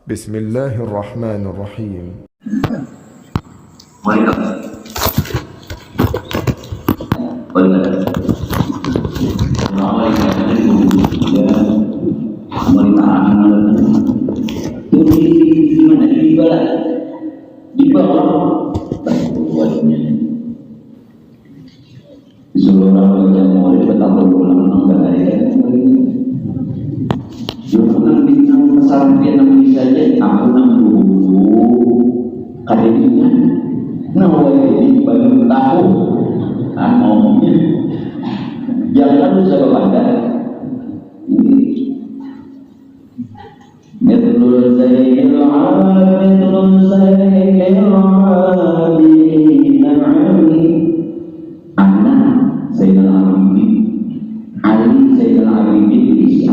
Bismillahirrahmanirrahim. Di bawah buatnya disuruh orang baca murid betapa ulang bahaya jangan bintang pesantren namanya saja aku dulu kadangnya nawai baru tahu ngomongnya jangan usah kepada Mitlul Zainil Abidin anak Zainal Abidin Ali Zainal Abidin isi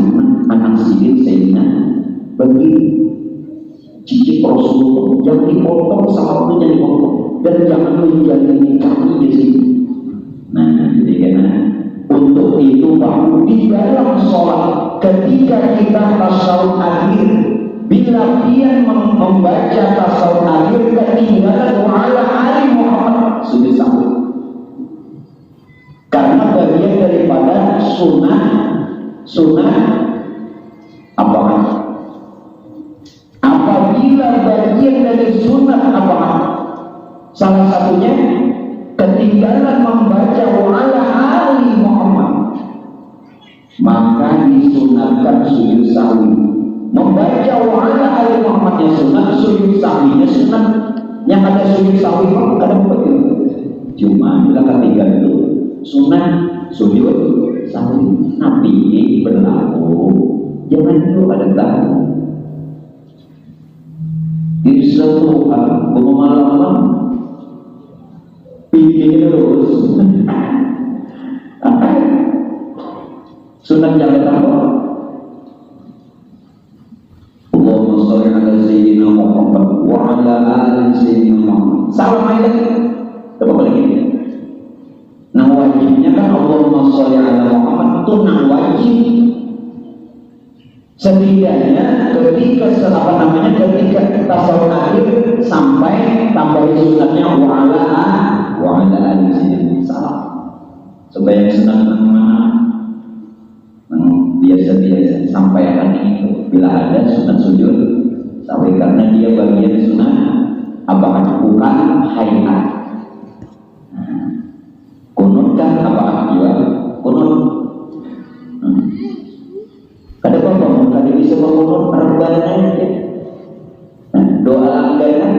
anak sidin Zainal bagi cici Rasulullah yang dipotong sama itu yang dipotong dan jangan menjalani kami di sini. Nah jadi karena untuk itu bahwa di dalam sholat ketika kita tasawuf akhir bila dia membaca tasawuf akhir ketinggalan wa'ala ali Muhammad sudah sampai karena bagian daripada sunnah apa apabila bagian dari sunnah apa salah satunya ketinggalan membaca wa'ala ali Muhammad maka disunatkan sujud sahwi membaca wa'ala ali Muhammad yang sunat sujud sahwinya sunat yang ada sujud sahwi kadang begitu cuma bila ketinggalan itu sunat sujud sahwi tapi berlaku jangan dulu ada tahu di suatu hal malam pikir terus apa sunat jangan apa Allahumma sholli ala sayyidina Muhammad wa ala ali sayyidina Muhammad salam lagi apa lagi nah wajibnya kan Allahumma sholli ala Muhammad itu nah wajib setidaknya ketika ketika tasawuf akhir sampai tambah sunatnya wa ala ali sayyidina salam supaya sunat mana biasa-biasa sampai akan itu bila ada sunat sujud sampai karena dia bagian sunat apa bukan hayat kunut kan apa juga kunut kada apa kada bisa mengunut perbanyak doa langganan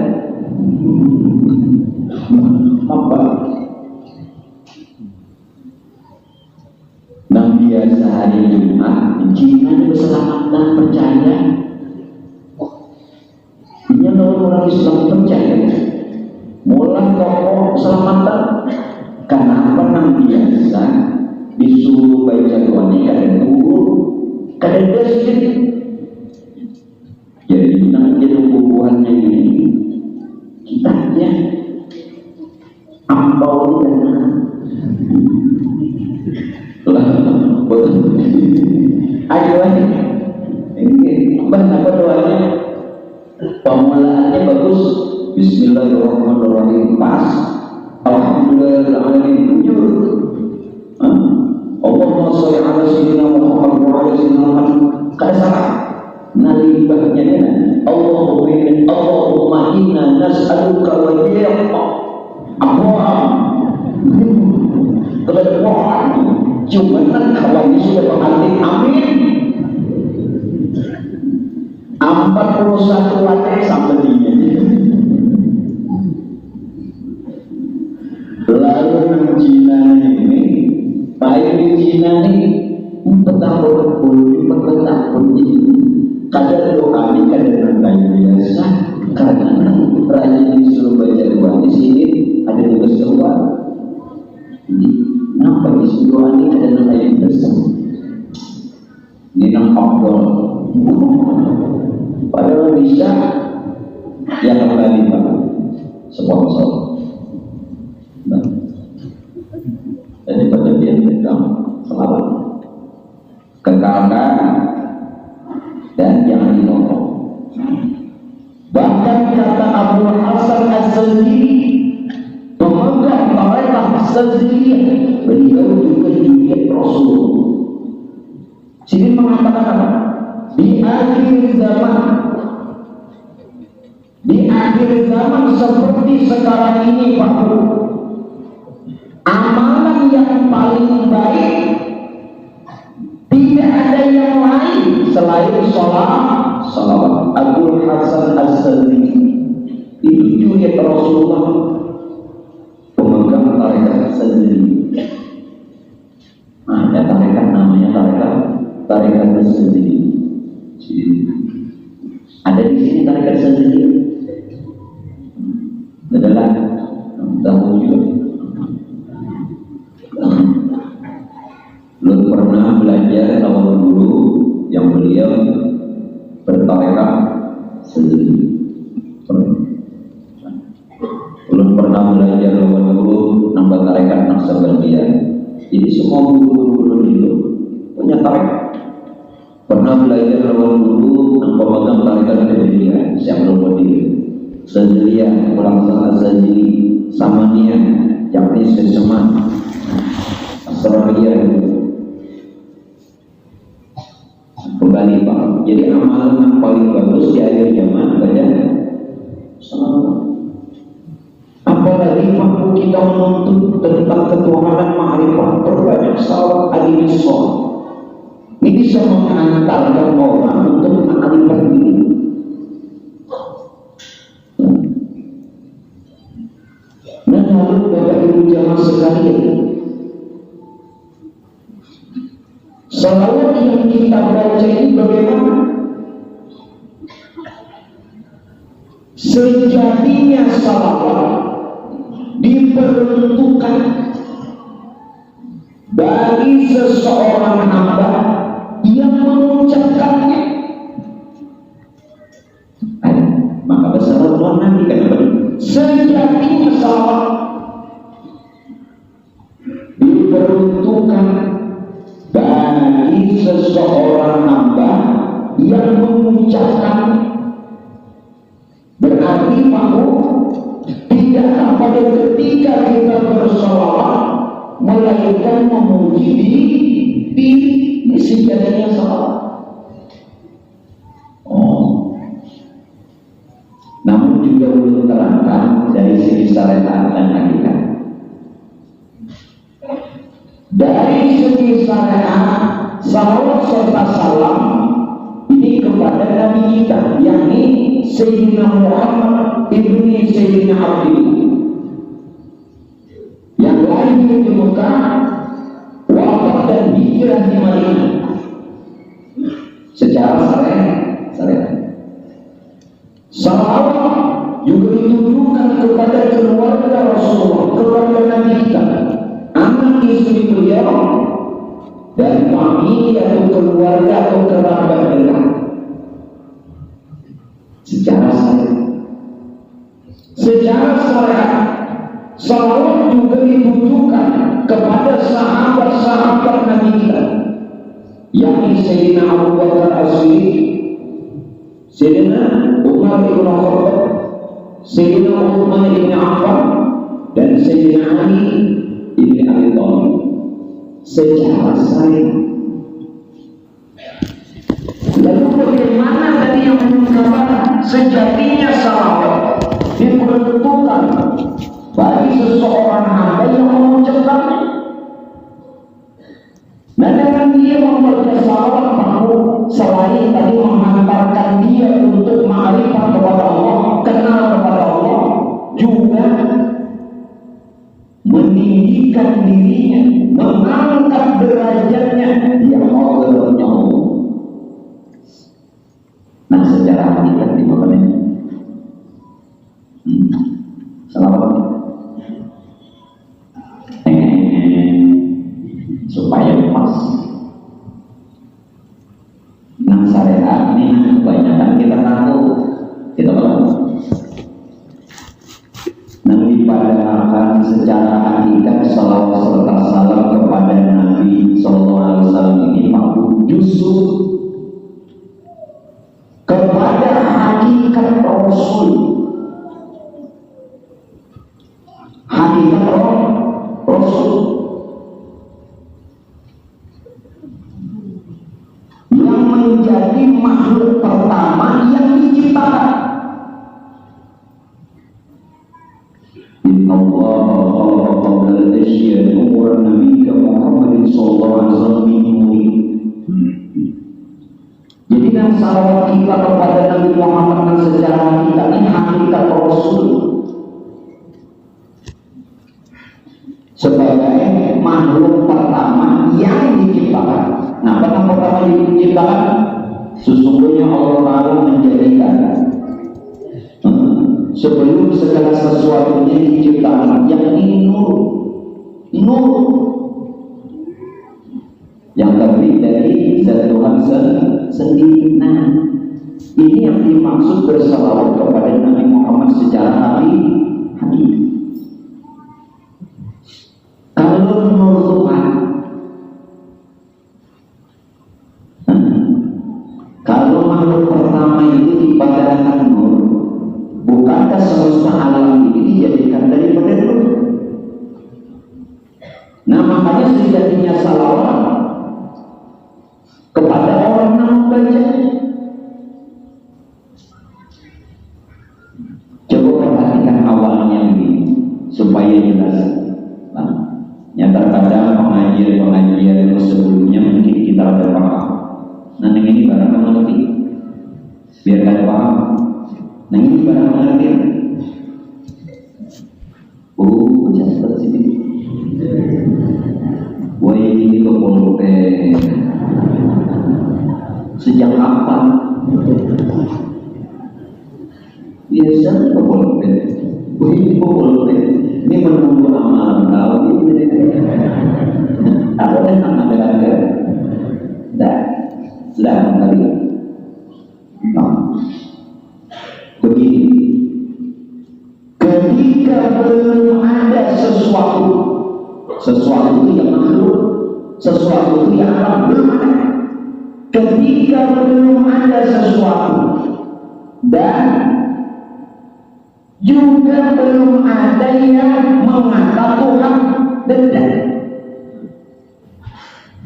apa dan biasa hari Jumat Cina itu selamat dan percaya ini orang Islam percaya mulai tokoh selamatan karena apa nang biasa disuruh baca doanya kadang turun kadang sedikit jadi nang jadi hubungannya ini kitanya ampau dan betul. Ayo lagi. Ini apa doanya? Pemulaannya bagus. Bismillahirrahmanirrahim. Pas. Alhamdulillahirrahmanirrahim. Jujur. Allahumma sholli ala sayyidina Muhammad wa ala sayyidina Muhammad. Kada salah. Nalibahnya Allahumma inna nas'aluka wa iyyaqa. Kebetulan cuma kawan ini sudah mengalami amin 41 watt sampai dia lalu Cina ini baik di Cina ini petang ini kadang doa ini kadang biasa karena raja disuruh baca doa di sini ada tugas doa nampak isi doa ini kadang lain besar ini nampak doa padahal bisa yang kembali Pak sponsor jadi pada dia pegang selamat kekalkan dan jangan dinonton As-Sadriyah, beliau juga juriat Rasul. Sini mengatakan apa? Di akhir zaman seperti sekarang ini, Pak, amalan yang paling baik tidak ada yang lain selain salawat. Abdul Hasan As-Sadri itu juriat Rasulullah, pemegang tarekat Sadri. Ada tarekat namanya tarekat Sadri. Ada di sini tarekat Sadri. Adalah tahu juga. Belum pernah belajar awal dulu yang beliau bertarekat Sadri. Belum pernah belajar awal dulu nambah tarekat Naqsabandiyah. Jadi semua guru-guru dulu punya tarekat. Pernah belajar awal dulu nambah pemegang tarekat Qadiriyah, Syaikhul Qadir, Sadriyah, ulang salah Sadri, Samaniyah, yakni seseman, Asrariyah. Kembali Pak, jadi amalan yang paling bagus di akhir zaman adalah salawat. Apalagi mampu kita menuntut tentang ketuhanan ma'rifat, berbanyak salawat alaihi wasallam. Ini bisa mengantarkan orang untuk ma'rifat diri. Nah, lalu Bapak Ibu jamaah sekalian, salawat yang kita baca ini bagaimana? Sejatinya salawat diperuntukkan bagi seseorang hamba yang mengucapkannya. Maka besar Allah Nabi kata, sejatinya salawat diperuntukkan bagi seseorang hamba yang mengucapkannya. Berarti mau tidaklah pada ketika kita bersalawat melainkan memuji diri sejatinya salawat. Namun juga belum terangkan dari segi syariat dan hakikat. Dari segi syariat, salawat serta salam ini kepada Nabi kita, yakni Sayyidina Muhammad ibni Sayyidina Abdullah, yang lahir di Mekah, wafat dan hijrah di Madinah. Secara syariat, salawat juga ditujukan kepada keluarga Rasulullah, keluarga Nabi kita, anak istri beliau, dan famili atau keluarga atau kerabat dekat. Secara syariat, salawat juga ditujukan kepada sahabat-sahabat Nabi kita, yakni Sayyidina Abu Bakar As-Siddiq, Sayyidina Umar bin Khattab, Sayyidina Uthman bin Affan, dan Sayyidina Ali bin Abi Thalib. Secara syariat. Lalu bagaimana tadi yang mengatakan sejatinya salawat diperuntukkan bagi seseorang hamba yang mengucapkannya? Nah, dengan dia membaca salawat, mau selain tadi menghantarkan dia untuk ma'rifat kepada Allah, kenal kepada Allah, juga meninggikan dirinya, mengangkat derajatnya yang Allah nyawa. Nah, secara hakikat di mana ini? Salawat supaya pas. Nah, syariat ini kebanyakan kita tahu, kita tahu. Nabi padahal secara hakikat salawat serta salam kepada Nabi Sallallahu Alaihi Wasallam ini mampu justru kepada hakikat Rasul. Hakikat Rasul salawat kita kepada Nabi Muhammad secara kita ini hakikat Rasul sebagai makhluk pertama yang diciptakan. Nah, pertama diciptakan sesungguhnya Allah baru menjadikan sebelum segala sesuatunya diciptakan yang ini nur yang terdiri dari zat Tuhan sendiri. Nah, ini yang dimaksud bersalawat kepada Nabi Muhammad secara hakiki. Kalau nur Tuhan, kalau makhluk pertama itu dipadakan nur, bukankah semesta alam ini dijadikan daripada nur? Nah, makanya sejatinya salawat kepada orang yang membaca. Coba perhatikan awalnya ini supaya jelas. Nah, yang terkadang pengajian sebelumnya mungkin kita ada paham. Nah, yang ini barang mengerti. Biar kalian paham. Nah, ini barang mengerti. Just sini. Wah, ini kok sejak kapan? Biasa pokoknya. Ini pokoknya. Ini menunggu amalan tahu ini. Apa yang akan dilakukan? Dah, sudah kembali. Begini. Ketika belum ada sesuatu itu yang makhluk, sesuatu itu yang alam belum ada. Ketika belum ada sesuatu dan juga belum ada yang mengata Tuhan dekat.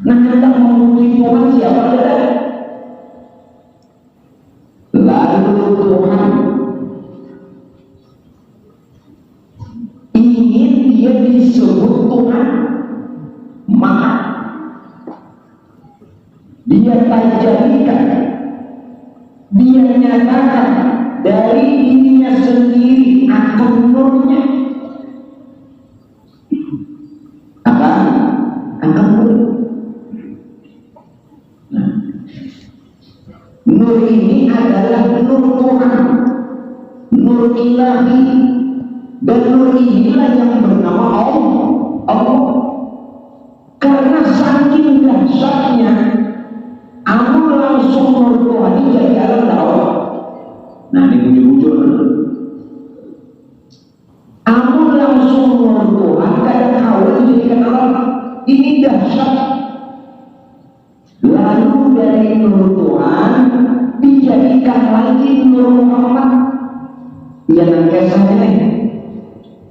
Nah, hendak memuji Tuhan siapa dekat? Lalu Tuhan ingin dia disebut Tuhan, maka dia jadikan, dia nyatakan dari dirinya sendiri akun nurnya akan nur. Nah, nur ini adalah nur Tuhan, nur ilahi, dan nur inilah yang bernama Allah. Karena saking dahsyatnya aku langsung nur Tuhan ini jadi alam dakwah. Nah, ini muncul. Aku langsung nur Tuhan kadang awal dijadikan alam. Ini dahsyat. Lalu dari nur Tuhan dijadikan lagi nur Muhammad. Yang kisahnya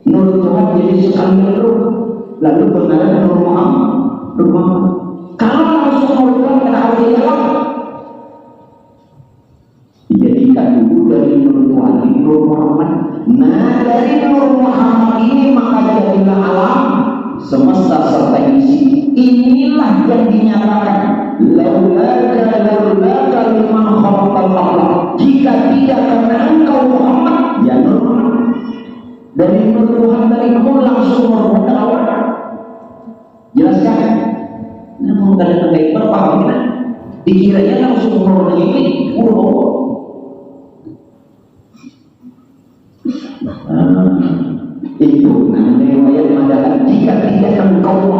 nur Tuhan jadi sekali nur. Lalu benar nur Muhammad. Kalau langsung nur Tuhan kena awal jadi alam. Dijadikan dulu dari nur Tuhan ini nur Muhammad. Nah, dari nur Muhammad ini maka jadilah alam semesta serta isi. Inilah yang dinyatakan laulaka liman khalaqal alam. Jika tidak karena engkau Muhammad, ya nur dari nur Tuhan dari kamu langsung nur awal. Jelaskan. Namun kadang-kadang berpaham kita dikiranya langsung nur ini itu nah riwayat mengatakan jika tidak engkau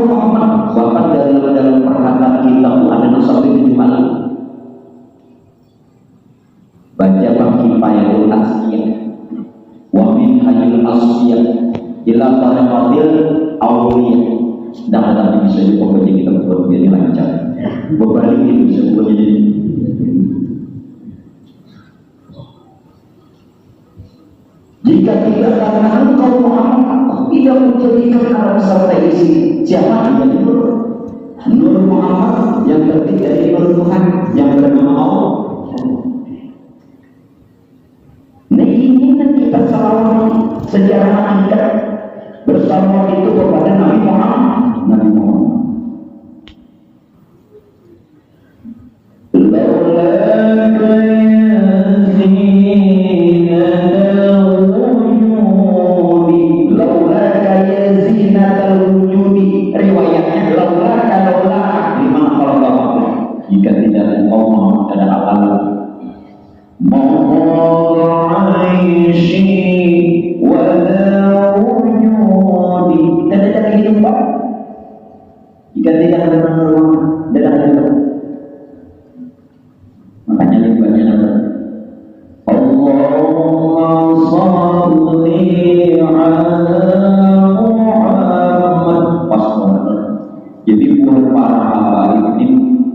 Muhammad bahkan dalam perkataan kita ada sampai di malam baca Kifayatul Asiyah wa min hayyul asiyah ila tariqatil awliyah. Dan ada bisa dipokoknya kita buat biar lancar berbalik itu bisa buat jadi. Jika tidak karena engkau Muhammad, aku tidak menjadikan alam serta isi. Siapa yang nur Muhammad yang terdiri dari nur Tuhan yang bernama Allah. Nah, ini kita salawat secara hakikat bersama itu kepada Nabi Muhammad. Ma'aishi wala wujudi. Dan tidak begitu Pak. Jika tidak ada penolong, tidak ada. Makanya lebih banyak apa? Allahumma salli ala Muhammad. Jadi buat para habaib ini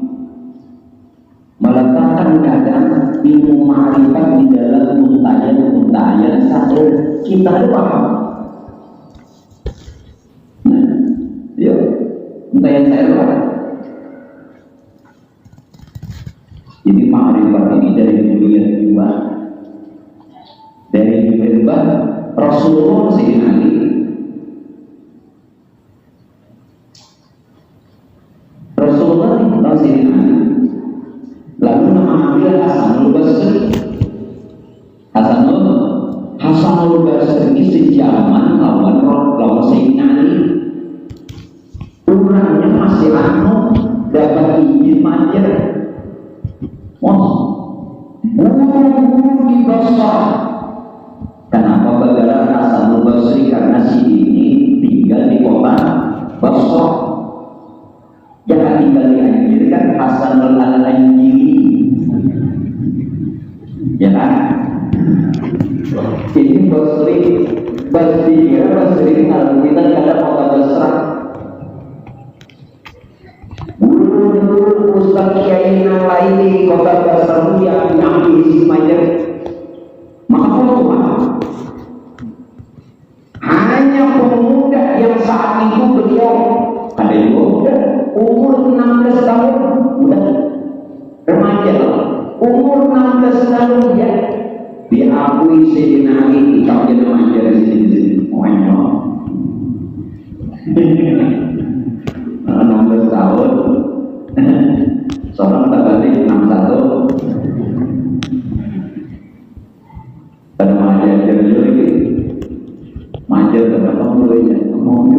meletakkan keadaan ilmu ma'rifat di dalam untayan satu kita itu paham. Nah, yuk, untayan saya paham. Jadi ma'rifat ini dari dunia dua, dari dunia Rasulullah sendiri. Rasulullah sendiri. Lalu nama ambil Hasanul Basri. Hasanul Basri ini sejaman lawan Sayyidina Ali. Urangnya masih dapat izin mandir. Buru-buru di Basra. Kenapa Bagara Hasanul Basri? Karena si ini tinggal di kota Basra. Jangan tinggal di Anjir kan Hasanul Al-Anjiri. Ya kan? Ini Basri kalau kita ada kota Basra. Buru-buru Ustaz Kiai yang lain di kota Basra yang diambil si Majer. Maka hanya pemuda yang saat itu beliau ada yang umur 16 tahun udah remaja, umur 16 tahun ya diakui Sayyidina Ali kalau dia remaja di sini monyok 16 tahun seorang tabalik 61 pada maja lagi maja berapa mulainya ngomong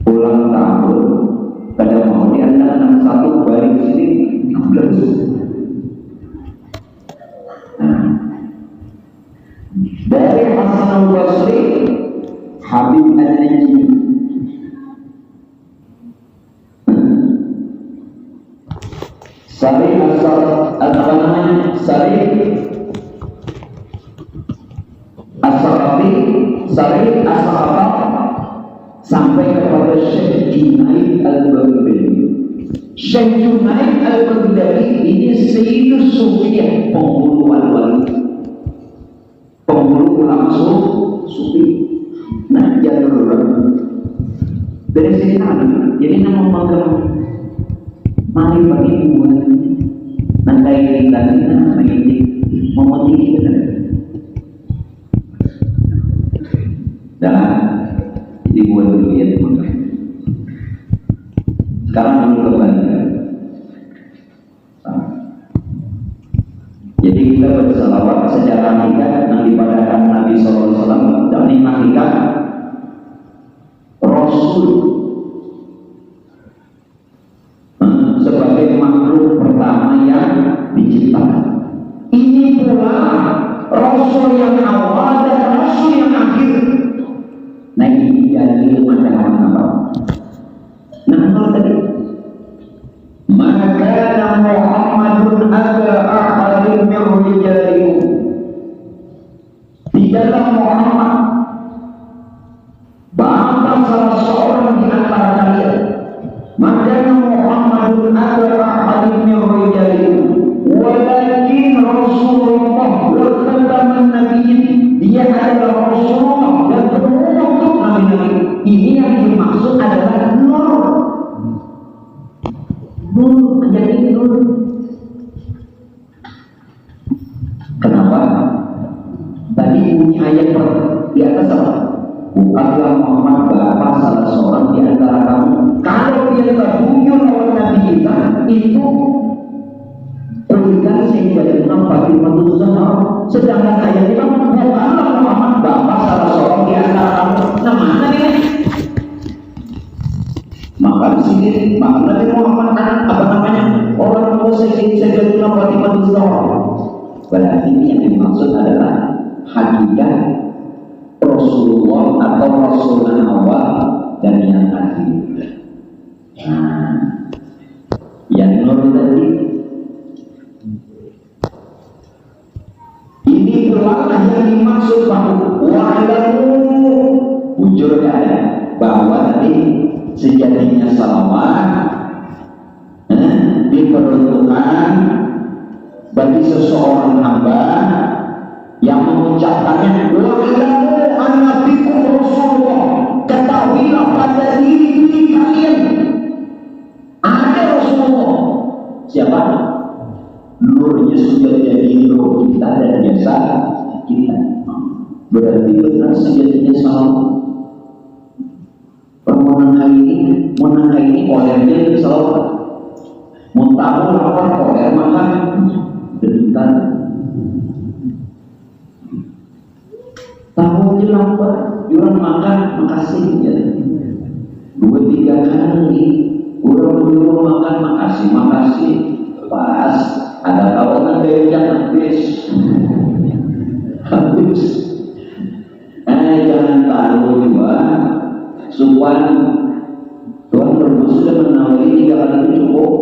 ulang tahun pada mau di anda 61 balik sini 16. Nah, dari Hasanul Basri Habib An-Najmi Sari As-Sarafi sampai kepada Syekh Junaid Al-Baghdadi. Syekh Junaid Al-Baghdadi ini Sayyidus Sufiyah, penghulu wali-wali, penghulu ulama sufi. Nah, jalur dari sini tadi, jadi nama magang mari bagi buat nanti kita ini memotivasi kita. Dan dibuat dulu ya teman-teman. Sekarang dulu kembali. Jadi kita berselawat secara nikah yang dipadahkan Nabi SAW dan nikah Rasul sebagai makhluk pertama yang diciptakan. Ini pula Rasul yang awal dan Rasul yang akhir. Nah ini dalil macam apa? Nah kalau tadi maka Muhammadun aba ahadin min rijalikum, di dalam Muhammad bahkan salah seorang di antara kalian, maka Muhammadun aba ahadin min rijalikum walakin Rasulullah wa khataman nabiyyin, dia adalah Rasulullah dan penutup nabi-nabi. Ini yang dimaksud adalah nur. Nur menjadi nur. Kenapa? Tadi bunyi ayat di atas apa? Bukanlah Muhammad bapak salah seorang di antara kamu. Kalau dia terbujur oleh Nabi kita, itu berikan sehingga dengan bagi manusia. Sedangkan ayat kita bukanlah Muhammad bapak salah seorang di antara kamu. Nah mana ini? Maka di sini Nabi Muhammad kan apa namanya, orang tua Sayyidatuna Fatimah Zahra. Berarti ini yang dimaksud adalah hakikat Rasulullah atau Rasulullah awal dan yang akhir. Nah, yang nur tadi ini berlalah yang dimaksud bahwa wa'alamu wujudnya ada bahwa tadi sejatinya salawat diperuntukkan bagi seseorang hamba yang mengucapkannya wa'alamu annabikum Rasulullah, ketahuilah pada diri kalian ada Rasulullah. Siapa? Nurnya sudah jadi nur kita dan biasa kita. Berarti benar sejatinya salawat. Menang ini olehnya itu salawat. Mau tahu lapar oleh makan derita. Tahu dia lapar, jualan makan makasih ya. 2-3 kali orang menyuruh makan makasih pas ada kawanan yang habis jangan tahu juga supaya Tuhan berdua sudah menawari 3 kali itu cukup.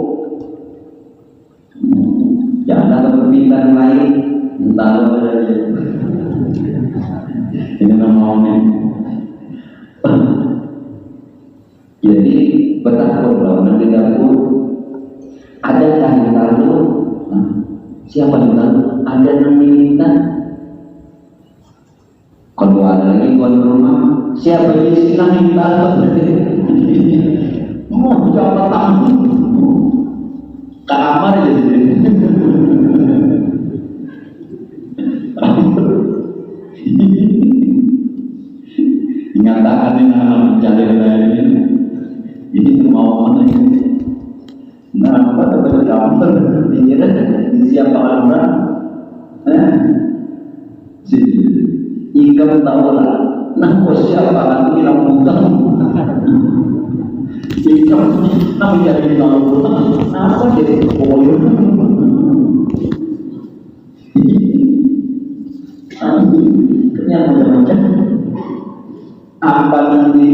Jangan ada permintaan lain entah apa saja ini namanya. Jadi betapa berlawanan di dapur ada yang tahu siapa yang tahu ada yang minta. Kalau ada lagi tuan rumah siapa yang istilah minta mau dapat tamu ke kamar jadi nyatakan ini anak mencari lainnya ini mau mana ini nah apa tergambar dikira disiapkan orang Ika tahu lah nah siapa lagi yang bukan Ika nah menjadi tahu apa jadi boleh ternyata macam-macam apa nanti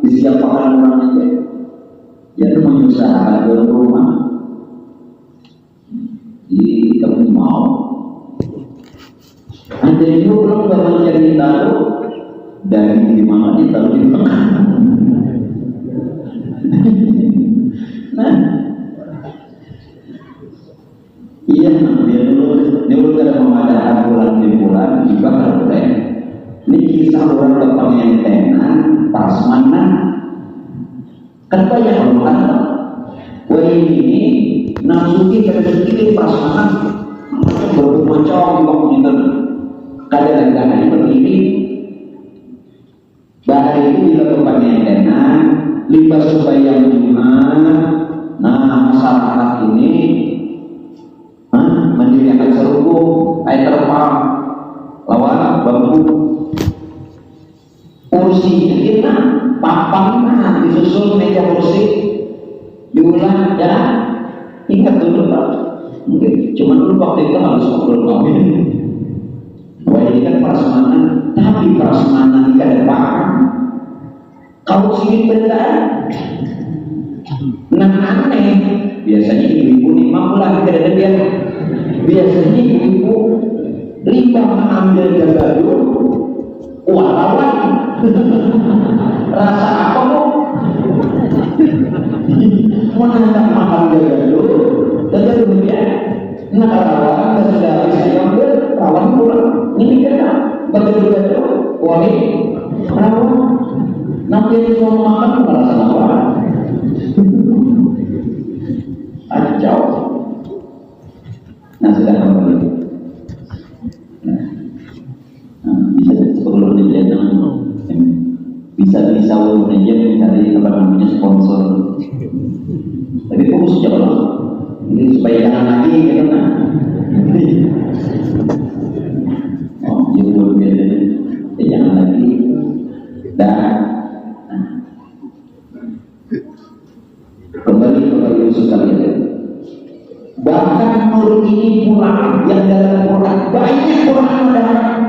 disiapkan orang aja ya itu menyusahkan dalam rumah jadi kamu mau ada itu orang gak mencari tahu dari dimana ditaruh di tengah nah iya biar dulu ada memadahkan bulan juga boleh. Ini kisah orang depan yang tenan pas mana kata yang orang wah ini nafsu kita sedikit pas mana bermacam waktu itu kadang-kadang berdiri bahari itu dilakukan yang tenan libas supaya Jumat. Nah masyarakat ini mendirikan serubung air terpang lawan bambu kursi kita papan disusun meja kursi diulang ya ingat dulu Pak mungkin cuma dulu waktu itu harus ngobrol kawin wah ini kan prasmanan tapi prasmanan ke depan kalau sini benda nah aneh biasanya ibu-ibu 5 bulan kadang dia biasanya ibu-ibu limbah mengambil gagaduh walawan rasa apa kok menantang makan gagaduh dan kemudian nak rawan dan sudah habis diambil rawan pulang ini kena gagaduh wali rawan nanti semua makan merasa lawan acau nah sudah kembali bisa perlu dilihat bisa urut aja mencari apa namanya sponsor tapi fokus aja kalau ini supaya jangan lagi gitu kan oh jemput biar jangan lagi dan kembali kepada Yesus kalian bahwa banyak orang mendarat.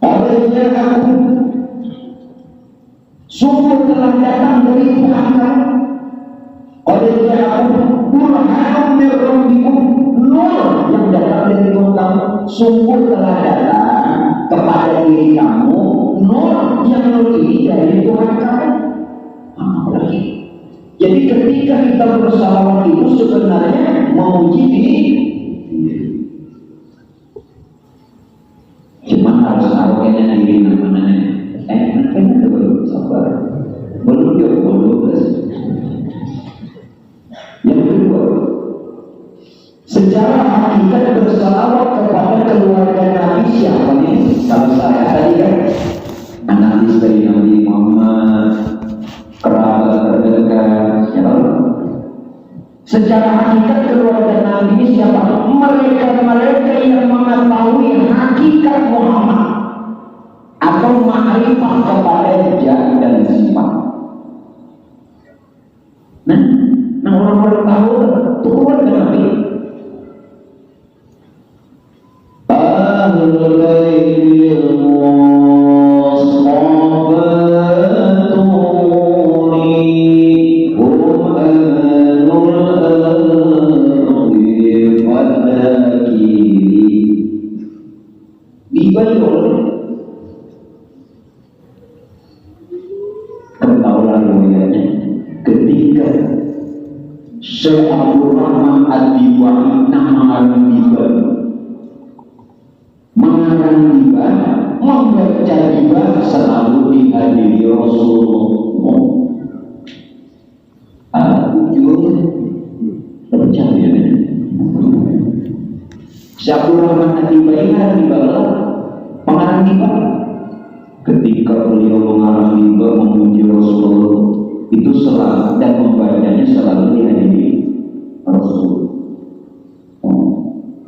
Olehnya aku sungguh telah datang dari Tuhan kamu. Olehnya aku burhanum min rabbikum, nur yang datang dari Tuhan kamu. Sungguh telah datang kepada diri kamu nur yang nur ini dari Tuhan kamu. Lagi. Jadi ketika kita bersalawat itu sebenarnya memuji diri. Cuma harus tahu kayaknya diri namanya. Kayaknya belum sabar. Belum juga belum. Yang kedua, secara hakikat bersalawat kepada keluarga Nabi siapa nih? Kalau saya tadi kan anak istri Nabi Muhammad, kerabat terdekat, siapa? Secara hakikat keluarga Nabi siapa? Mereka yang mengetahui hakikat Muhammad atau ma'rifah kepada jah dan sifat. Nah orang-orang tahu turun ke Nabi. Ahlul Baitil Mustafatuni hum ahlul ardi wadakiri. Dibayar ketahuan riwayatnya ketika Syekh Abdul Rahman Al-Biwani mengarang riba, membaca riba selalu dihadiri Rasulullah. Jujur percaya. Syekh Abdul Rahman Al-Biwani mengarang riba. Ketika beliau mengarang riba memuji Rasulullah, itu selalu dan membacanya selalu dihadiri Rasul.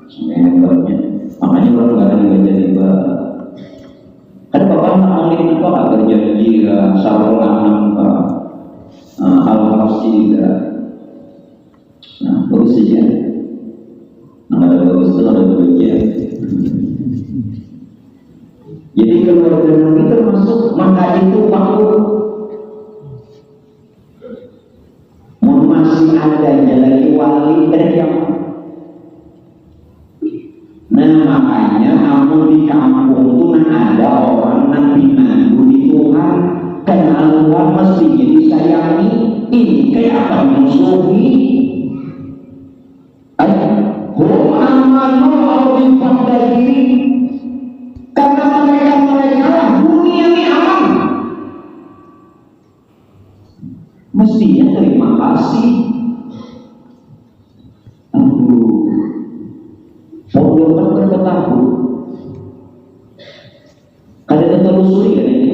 Sebenarnya makanya orang nggak ada baca riba. Ada bapak maulid apa nggak berjanji sarul anam al-hafsi juga. Nah bagus saja. Nah ada bagus itu ada bagian. Jadi keluarga Nabi termasuk maka itu makhluk. Masih adanya lagi wali dan yang makanya kamu di kampung itu ada orang nanti nandu di Tuhan kenal Tuhan mesti disayangi. Ini kayak apa musuhi hum amanu awifat diri karena mereka lah dunia ini aman. Mestinya terima kasih. Orang berketahu. Kadang telusuri kan ini.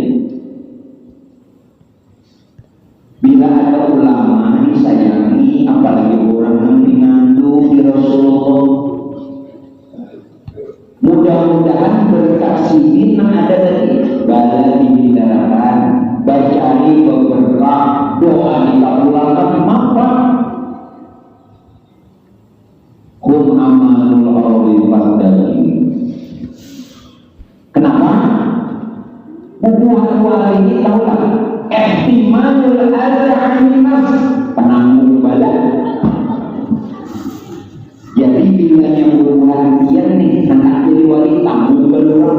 Bila ada ulama disayangi, apalagi orang yang mengandung di Rasulullah, mudah-mudahan berkat sini ada tadi bala dibicarakan, bacari berberkah, doa dikabulkan, maka hum amanul ardi fadali. Kenapa? Buah-buah ini tahulah ihtimalul adha an-nas, penanggung bala. Jadi bila yang berhadiah nih anak jadi wali tanggung bala.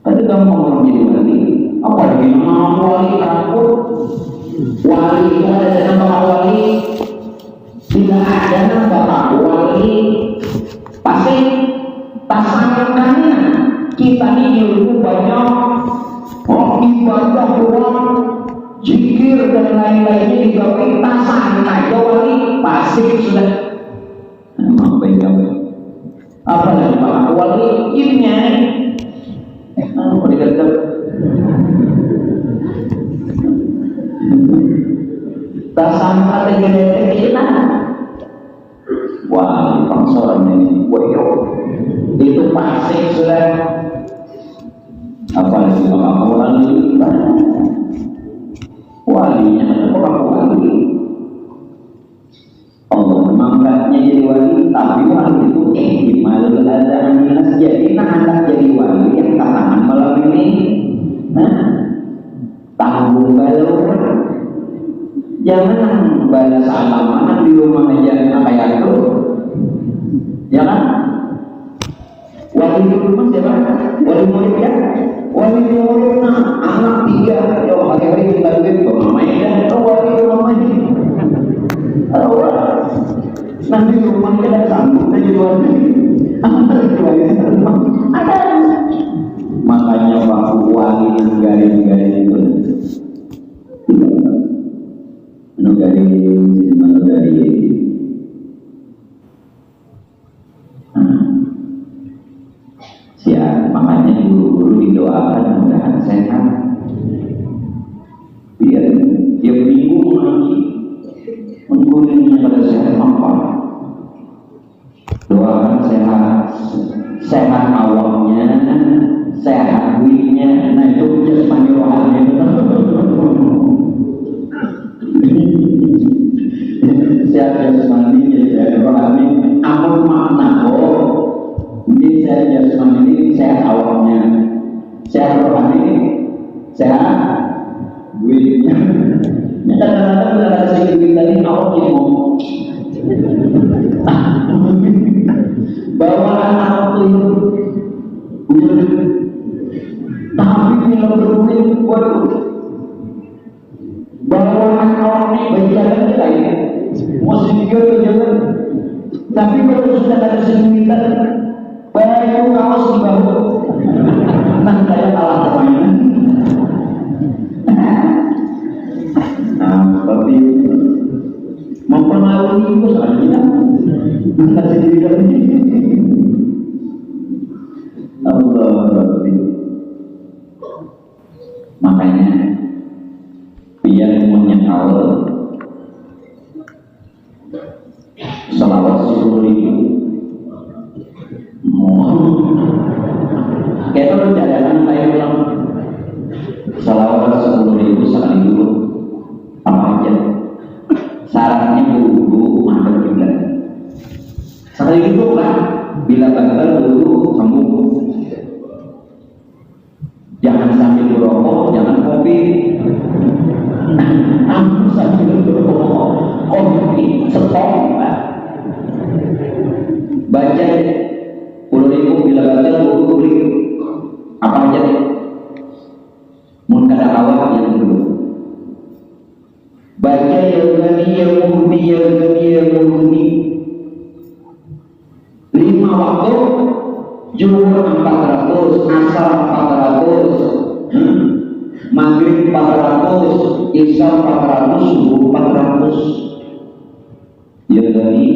Ada gampang orang jadi wali. Apalagi nama wali takut. Wali itu ada nama wali. Bila ada nama wali pasti pasangannya kita ini ilmu banyak ibadah doang zikir dan lain-lainnya digawe pasangan aja wali pasti sudah apa lagi pak wali imnya dikata pasangan ada gede kita wah pangsoran ini wayo itu pasti sudah apalagi kalau wali walinya orang wali Allah mengangkatnya jadi wali tapi wali itu Ya kan? Wali rumah siapa? Wali murid ya? Wali murid anak 3. Yo hari-hari kita duit pemain dan wali rumah ini. Nanti rumah kita sanggup aja jual ada. Makanya waktu wali garing-garing itu garing siap, makanya guru-guru didoakan mudah-mudahan sehat biar dia bingung lagi menggurinya pada sehat apa doakan sehat awalnya, sehat duitnya, nah itu jasmani rohani sehat jasmani, sehat rohani ampun makna mungkin sehat jasmani ini sehat awalnya, sehat rohani, sehat duitnya. Ini kadang-kadang ada sedikit duit tadi awal jadi ngomong bahwa anak itu tapi bila berduit waduh bahwa anak ini berjalan kita ini mesti juga berjalan tapi kalau sudah ada sedikit baik kaos di bawah nah saya kalah permainan tapi mempengaruhi itu saja kita sendiri Allah. Makanya biar menyangkal selawat 10.000 kita berjalan kayak bilang selawat 10.000 sekali dulu apa aja syaratnya dulu mantap juga sekali itu kan bila gagal dulu sembuh jangan sambil berokok jangan kopi sambil berokok kopi stop baca 10.000 bila gagal dulu beli apa aja mun kada awak yang dulu baca yang gani 5 waktu Zuhur 400, asar 400, maghrib 400, isya 400, subuh 400. Ya gani,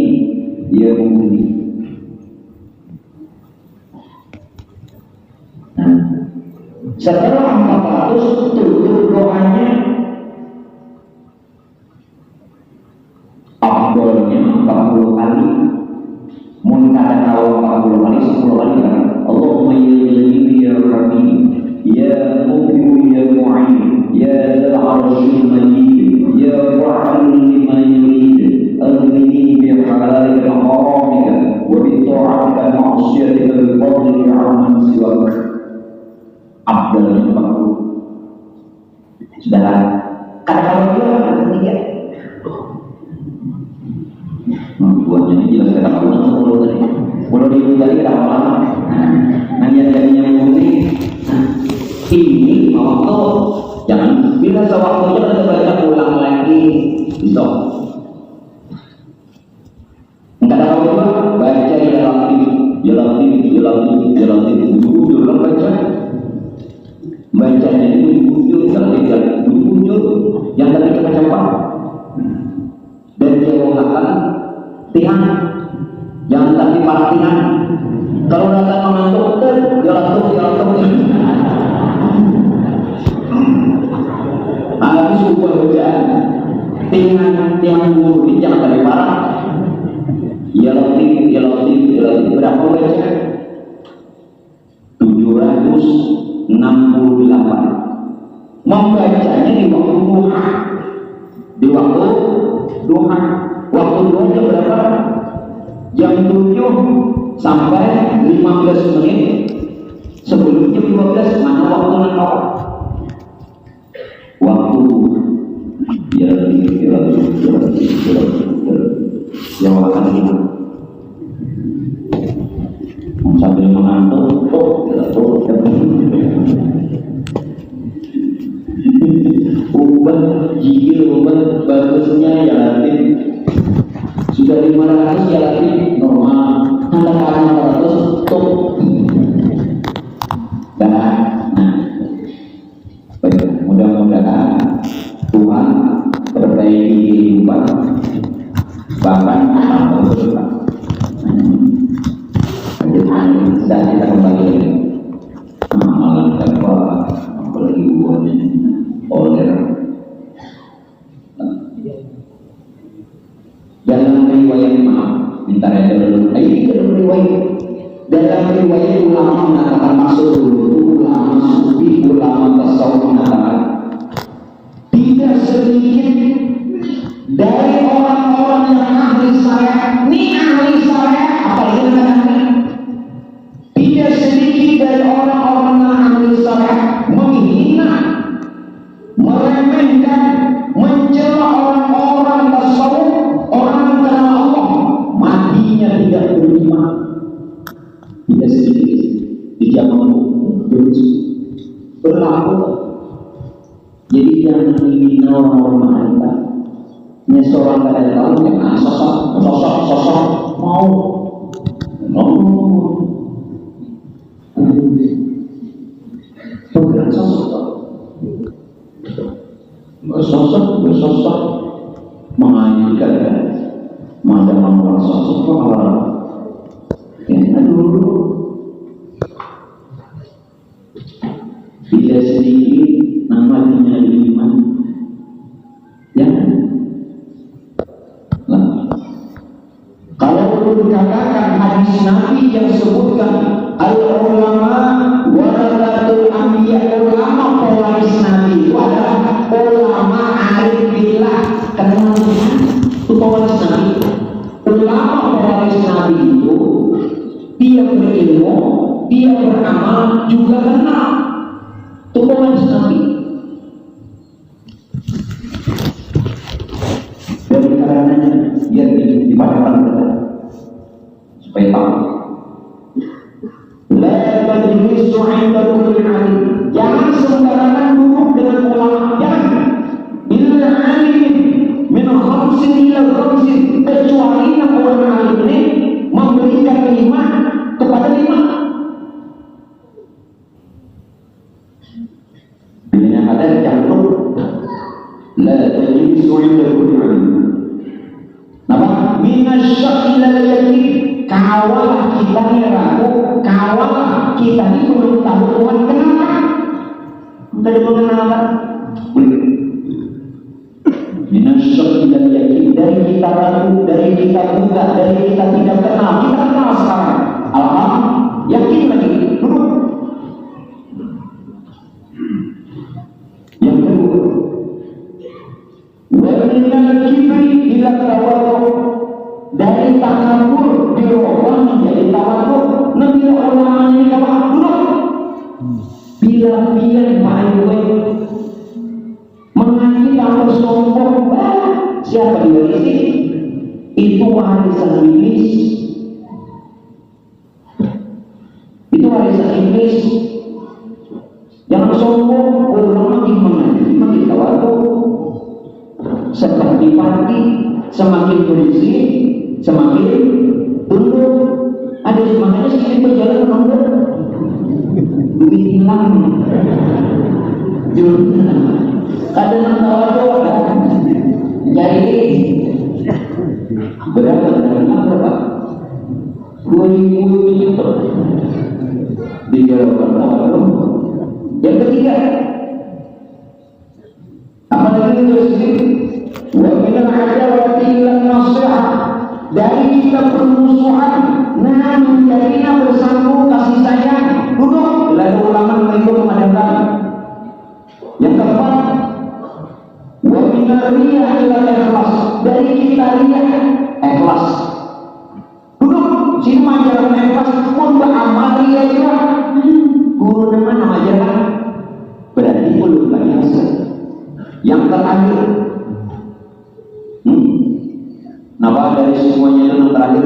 ya muni. Nah, setelah 400 tutup doanya abdolnya 40 kali. Mun kada tahu 40 kali 10 kali kan Allahumma ya jalil ya rahim ya mu'min ya mu'in ya dzal arsyil majid ya fa'al lima yurid aghnini bi halalika haramika wa bi ta'atika ma'siyatika bi fadlika 'amman siwak abdul makhluk saudara kada tahu dia buatnya ini jelas kita tahu kalau di tadi kita lama nanti yang ini waktu jangan bila sewaktunya kita baca ulang lagi bisa enggak ada apa baca jalan dulu baca itu bujur yang tadi kita coba dan jauhkan tiang jangan tadi para tiang kalau datang mengantuk jalan habis ubah bacaan tiang guru ini jangan tadi para ya latif berapa baca 768 membacanya di waktu duha waktu duhanya berapa? Jam 7 sampai 15 menit sebelum jam 12 mana waktu nakal? Waktu yang akan hidup jalan normal, tanda kanan 100 tuh. Nah, mudah-mudahan Tuhan perbaiki kehidupan bahkan berubah. Dan kita kembali lagi amalan apa apalagi hubungannya oleh dalam riwayat minta dulu dalam riwayat ulama mengatakan maksud dulu ulama sufi ulama tasawuf mengatakan tidak sedikit dari orang-orang yang ahli syariat, ini ahli syariat apalagi mengatakan tidak sedikit dari orang-orang yang ahli syariat menghina, meremehkan, mencela orang-orang tasawuf, orang yang kenal Allah, matinya tidak beriman. Tidak sedikit di zaman berlaku. Jadi jangan menghina orang-orang mahal. Ini seorang kadang tahu yang sosok mau bukan sosok mengajukan macam orang sosok orang yang dulu tidak sedikit namanya iman ya. Kalau dikatakan hadis Nabi yang sebutkan al-ulama warasatul anbiya, ulama pewaris Nabi itu adalah ulama arif billah, kenal Tuhan, itu pewaris Nabi. Ulama pewaris Nabi itu dia berilmu, dia beramal, juga kenal, itu pewaris Nabi. Dari karenanya dia dipadamkan supaya tahu. La tajlisu 'inda kulli 'alim. Jangan sembarangan duduk dengan ulama. Jangan. Bila 'alim min khamsin ila khamsin, kecuali orang alim ini memberikan 5 kepada 5. Bila ada jantung la tajlisu 'inda kulli 'alim. Napa? Minasyak ilal yakin. Kawalah kita ini ragu, kawalah kita ini belum tahu Tuhan kenapa. Dari mengenalkan minasyak ilal yakin. Dari kita ragu, dari kita buka, dari kita tidak kenal. Kita kenal sekarang. Alhamdulillah, yakin lagi. Duduk. Yang kedua, wa minal kibri ila tawadhu. Dari takabur dirubah menjadi tawadhu. Nabi ulama ini apa? Duduk. Bila-bila baik-baik mengaji tanpa sombong, siapa diwarisi? Itu warisan iblis. Itu warisan iblis. Jangan sombong, ulama makin mengaji, makin tawadhu. Seperti pagi, semakin berisik, semakin tunduk. Ada semangatnya sedikit berjalan menunduk. Duit hilang. Kadang tawadhu jadi berapa berapa? 2.000 juta. Dijalankan tawadhu. Yang ketiga, apalagi itu sendiri. Wa minal adawati ilan nasihah. Dari kita permusuhan, nah menjadinya bersambung kasih sayang. Duduk. Lalu ulama itu memadamkan. Yang keempat, wa minal riyah ilan ikhlas. Dari kita riyah ikhlas. Duduk. Sini majalah ikhlas pun beramal riyah juga. Guru nama majalah berarti belum biasa. Yang terakhir, napa dari semuanya itu yang terakhir,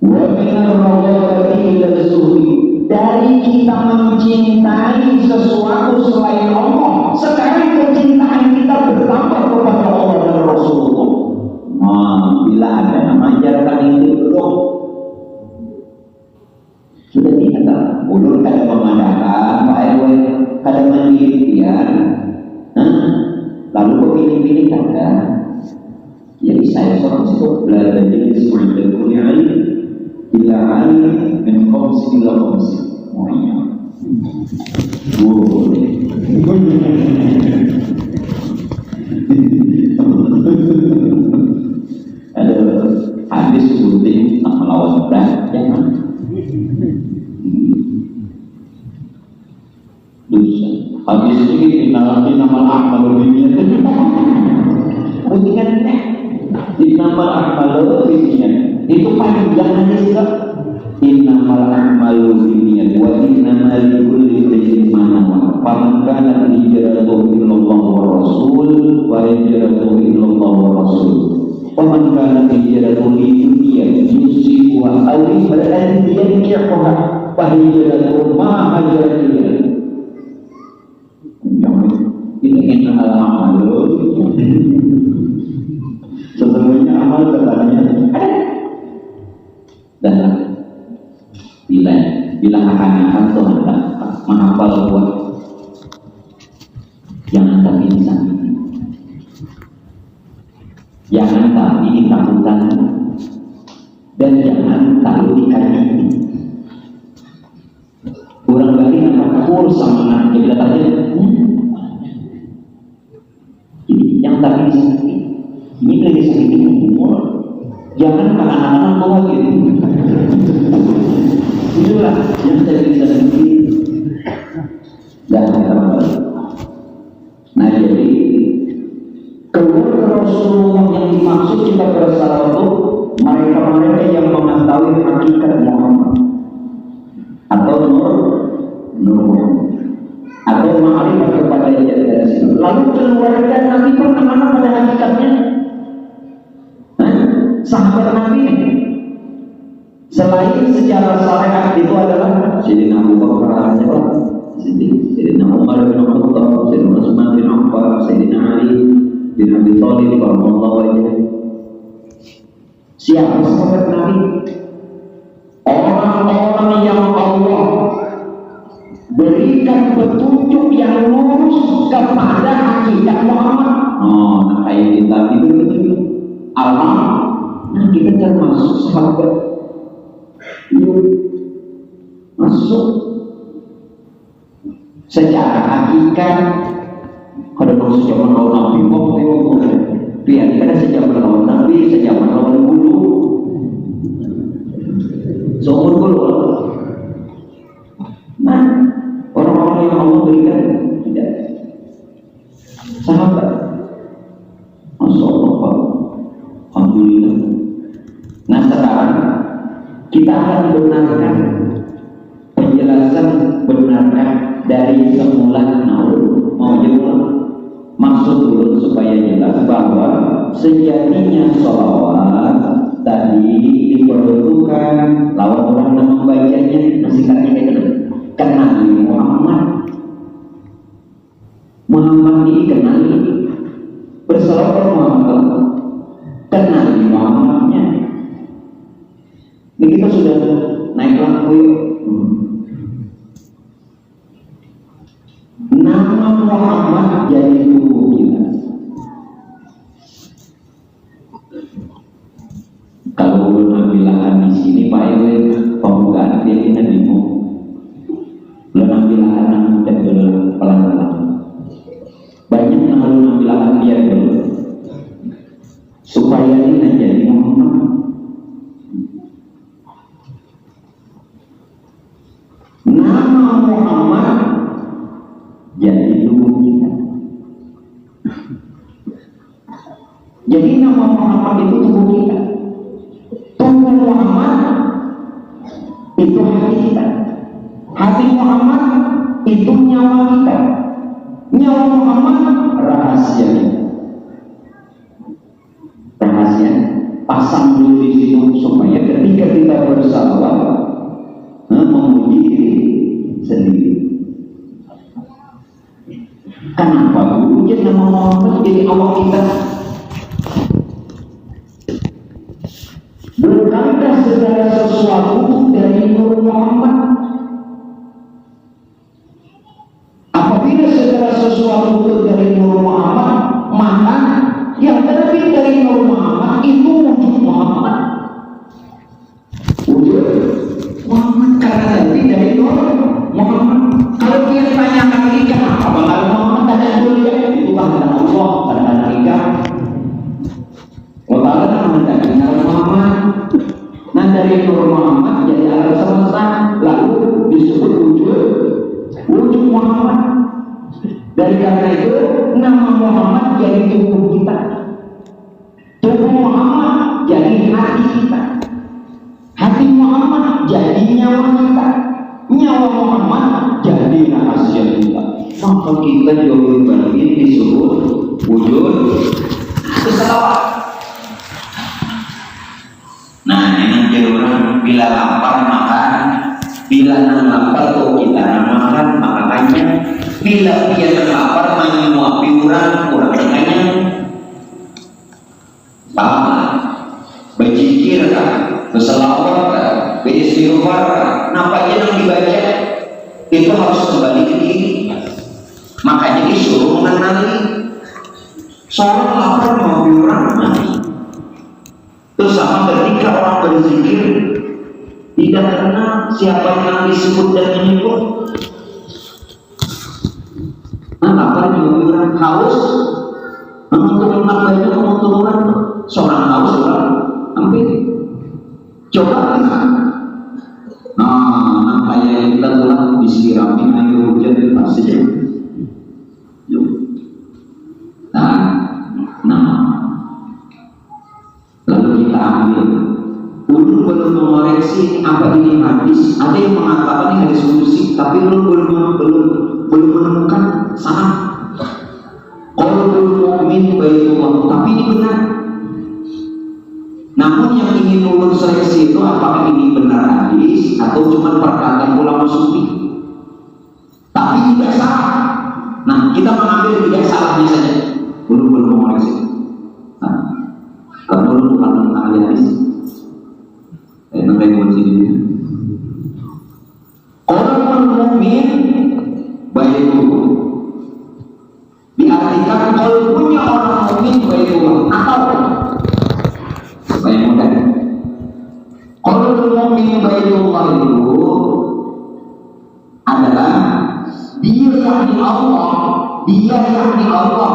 wa minar rawati ila zuhri. Dari kita mencintai sesuatu selain Allah, sekarang kecintaan kita bertambah kepada Allah dan Rasulullah. Bila ada nama penelitian, lalu kepilih-pilih ada. Jadi saya seorang itu belajar dari semuanya kuliah bila alim min khamsi ila khamsi. Oh iya. Boleh. Ada hadis sebutin nama lawan berat, jangan. Dosa. Habis ini nama amal dunia. Bukan innamal a'malu binniyat. Itu panjang hadis kok. Innamal a'malu binniyat wa innamal likulli imrin ma nawa. Faman kana hijratuhu ila Allah wa rasul wa hijratuhu ila Allah wa rasul. Faman kana hijratuhu li dunya yusibuha aw imra'atin yankihuha fa hijratuhu ma hajara ilayhi. Ini innamal a'malu. Sesungguhnya amal katanya ada. Dan bila akan Tuhan menghafal buat jangan tapi disakiti, jangan tapi ditakutan, dan jangan terlalu dikanyaki. Kurang balik takut sama anak kita tadi. Jadi yang tapi disakiti. Ini lagi sakit umur, jangan anak-anak tua gitu. Itulah yang saya bisa sendiri dan terbaik. Nah jadi keluar Rasulullah yang dimaksud kita bersalah itu mereka-mereka yang mengetahui hakikat Muhammad atau nur atau ma'rifat kepada jati diri. Lalu keluarga Nabi bagaimana pada hakikatnya? Sahabat Nabi selain secara syariat itu adalah Sayyidina Abu Bakar, Sayyidina Umar bin Khattab, Sayyidina Utsman bin Affan, Sayyidina Ali bin Abi Thalib radhiyallahu anhu. Siapa sahabat Nabi? Orang-orang yang Allah berikan petunjuk yang lurus kepada hakikat Muhammad. Oh, nah kayak kita itu betul. Allah. Nah kita termasuk sahabat masuk secara hakikat. Kalau sejak tahun Nabi biar kita sejak tahun Nabi sejak tahun dulu seumur dulu. Nah orang-orang yang Allah berikan tidak sahabat. Masya Allah, alhamdulillah. Nah sekarang kita akan benarkan penjelasan benarkan dari semula mau jemput maksud dulu supaya jelas bahwa sejatinya sholawat tadi diperuntukkan lawan orang yang membacanya singkatnya kenali Muhammad. Muhammad ini kenali bersalawat Muhammad, kenali Muhammadnya. Ini kita sudah naik lampu yuk. Nama Muhammad jadi tubuh kita. Kalau belum bilangan di sini Pak Ewe pembukaan dia kita bingung. Belum bilangan dan belum pelan-pelan. Banyak yang belum bilangan dia dulu supaya ini jadi Muhammad. Nama Muhammad jadi tubuh kita. Jadi nama Muhammad itu tubuh kita. Tubuh Muhammad itu hati kita. Hati Muhammad itu nyawa kita. Nyawa Muhammad rahasia. Rahasia. Pasang dulu di situ supaya ketika kita bersalawat memuji diri sendiri. Kenapa puji nama Muhammad jadi Allah kita? Bukankah segala sesuatu dari Nur Muhammad? Apabila segala Oleh karena itu nama Muhammad jadi tubuh kita, tubuh Muhammad jadi hati kita, hati Muhammad jadi nyawa kita, nyawa Muhammad jadi rahasia kita. Maka kita jauh berbalik disuruh wujud keselawat. Nah, ini jadi orang bila lapar makan, bila nang lapar tuh kita makan maka kanya. Bila dia lapar menyuapi orang kanya. Paham? Berzikir kan, berselawat kan, beristighfar kan. Nampaknya yang dibaca itu harus kembali ke diri. Makanya disuruh mengenali. Seorang lapar menyuapi orang mati. Terus sama ketika orang berzikir tidak kenal siapa yang disebut dan menyebut. Nah, lapar juga orang haus, menuntut banyak menuntut orang. Seorang haus orang hampir coba kan. Nah, kayak kita telah disiramin air hujan pasti. Nah, lalu kita ambil. Ulun belum mengoreksi apa ini hadis. Ada yang mengatakan ini hadis kursi, tapi belum menemukan salah. Qalbul mu'min baitullah, tapi ini benar. Namun yang ingin ulun seleksi itu apakah ini benar hadis atau cuma perkataan ulama sufi. Tapi tidak salah. Nah, kita mengambil tidak salahnya saja. Belum mengoreksi. Nah, kalau ulun bukan tentang hadis. Namanya kunci ini. Qalbul mu'min baitullah. Diartikan kalbunya orang mukmin baitullah atau supaya mudah. Qalbul mu'min baitullah itu adalah dia yakni Allah, dia yakni Allah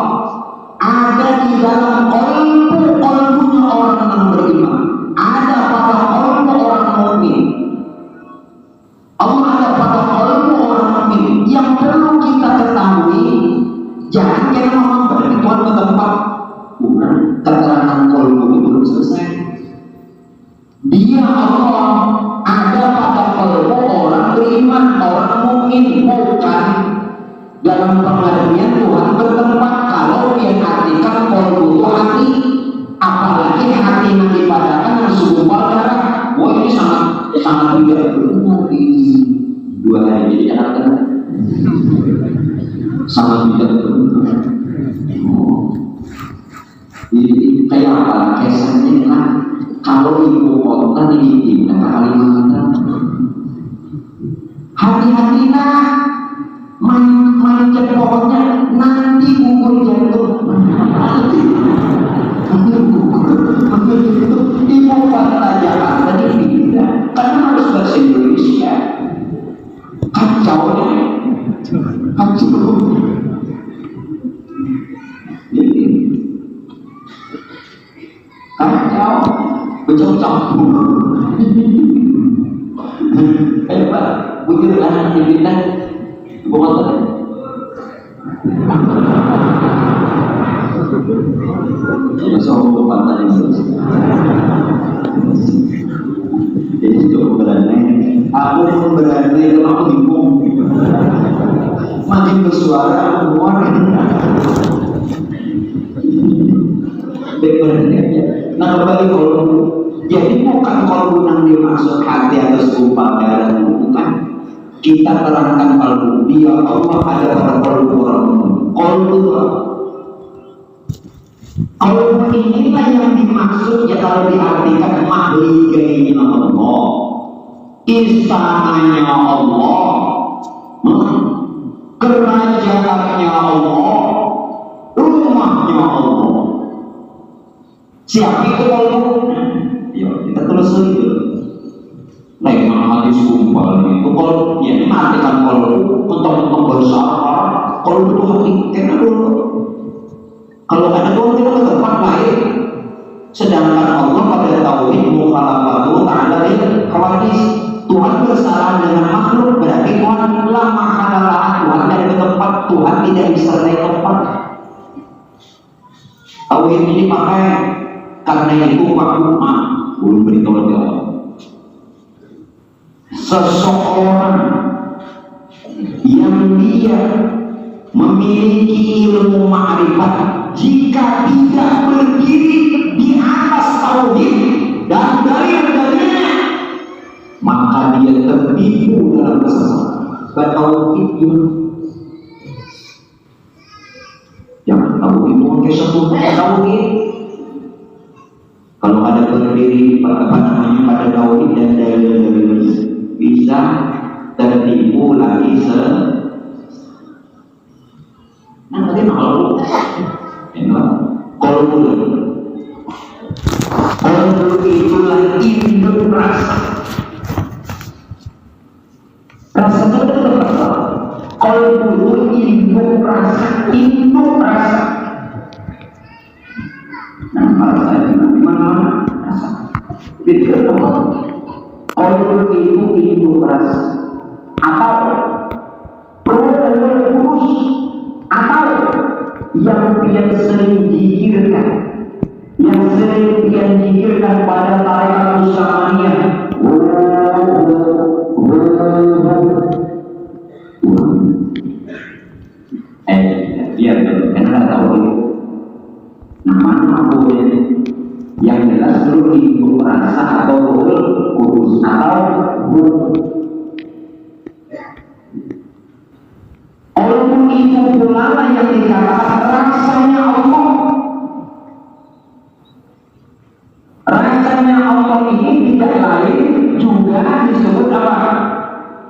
ada di dalam kalbunya orang yang beriman. Ada pada kalbu orang mukmin. Allah ada pada kalbu orang mukmin. Yang perlu kita ketahui, jangan kita berarti Tuhan ke tempat bukan keterangan kalbu itu belum selesai. Dia Allah ada pada kalbu orang beriman, orang mukmin, bukan dalam pengertian Tuhan bertempat. Kalau dia artikan kalbu itu hati, apalagi hati yang dipadakan yang segumpal darah. Wah, ini sangat tidak benar di dua hari jadi anak sangat tidak benar. Jadi kayak apa kesannya kan kalau ibu kota di Kalimantan hati-hati nah manjat pohonnya nanti gugur jantung. Ibu kota Jakarta ini tidak, karena harus bahasa Indonesia. Kacau. Jadi kacau, bercampur. Kayak apa? Bujur anak dipindah ibu kota. Soal pantai Indonesia. Jadi cukup berani. Aku pun berani kalau aku bingung. Makin bersuara keluar. Nah kembali kalau jadi bukan kalbu yang dimaksud hati atau segumpal darah, bukan. Kita terangkan kalbu dia Allah ada pada kalbu orang. Kalbu kalbu inilah yang dimaksud ya kalau diartikan mahligai Allah, istananya Allah, kerajaannya Allah, rumahnya Allah. Siapa itu kalbu? Ya kita telusuri dulu. Lain hadis kumpul itu kalau ya artikan kalbu untuk bersama kalbu itu hati karena dulu. Kalau ada Tuhan kita ke tempat lain. Sedangkan Allah pada tauhid mukhalafatu ta'ala khawadis. Tuhan bersalah dengan makhluk, berarti Tuhan lama adalah Tuhan dan ke tempat Tuhan tidak disertai makhluk belum beritahu dia. Seseorang yang dia memiliki ilmu ma'rifat jika tidak berdiri di atas tauhid dan dalil-dalilnya, maka dia tertipu dalam kesesatan. Tauhid jangan tauhid mungkin sebut tauhid. Kalau ada berdiri pada tauhid dan dalil-dalilnya, bisa tertipu lagi nanti kalau itulah induk rasa itu tetap kalau itu induk rasa nah rasa itu dimana rasa itu kalau itu induk rasa atau kurus atau yang dia sering dikirkan, pada tarekat Usamaniyah. Biar kalian tahu nama boleh yang jelas dulu ibu rasa atau kurus atau walaupun itu pula yang dikatakan rasanya Allah. Rasanya Allah ini tidak lain juga disebut apa?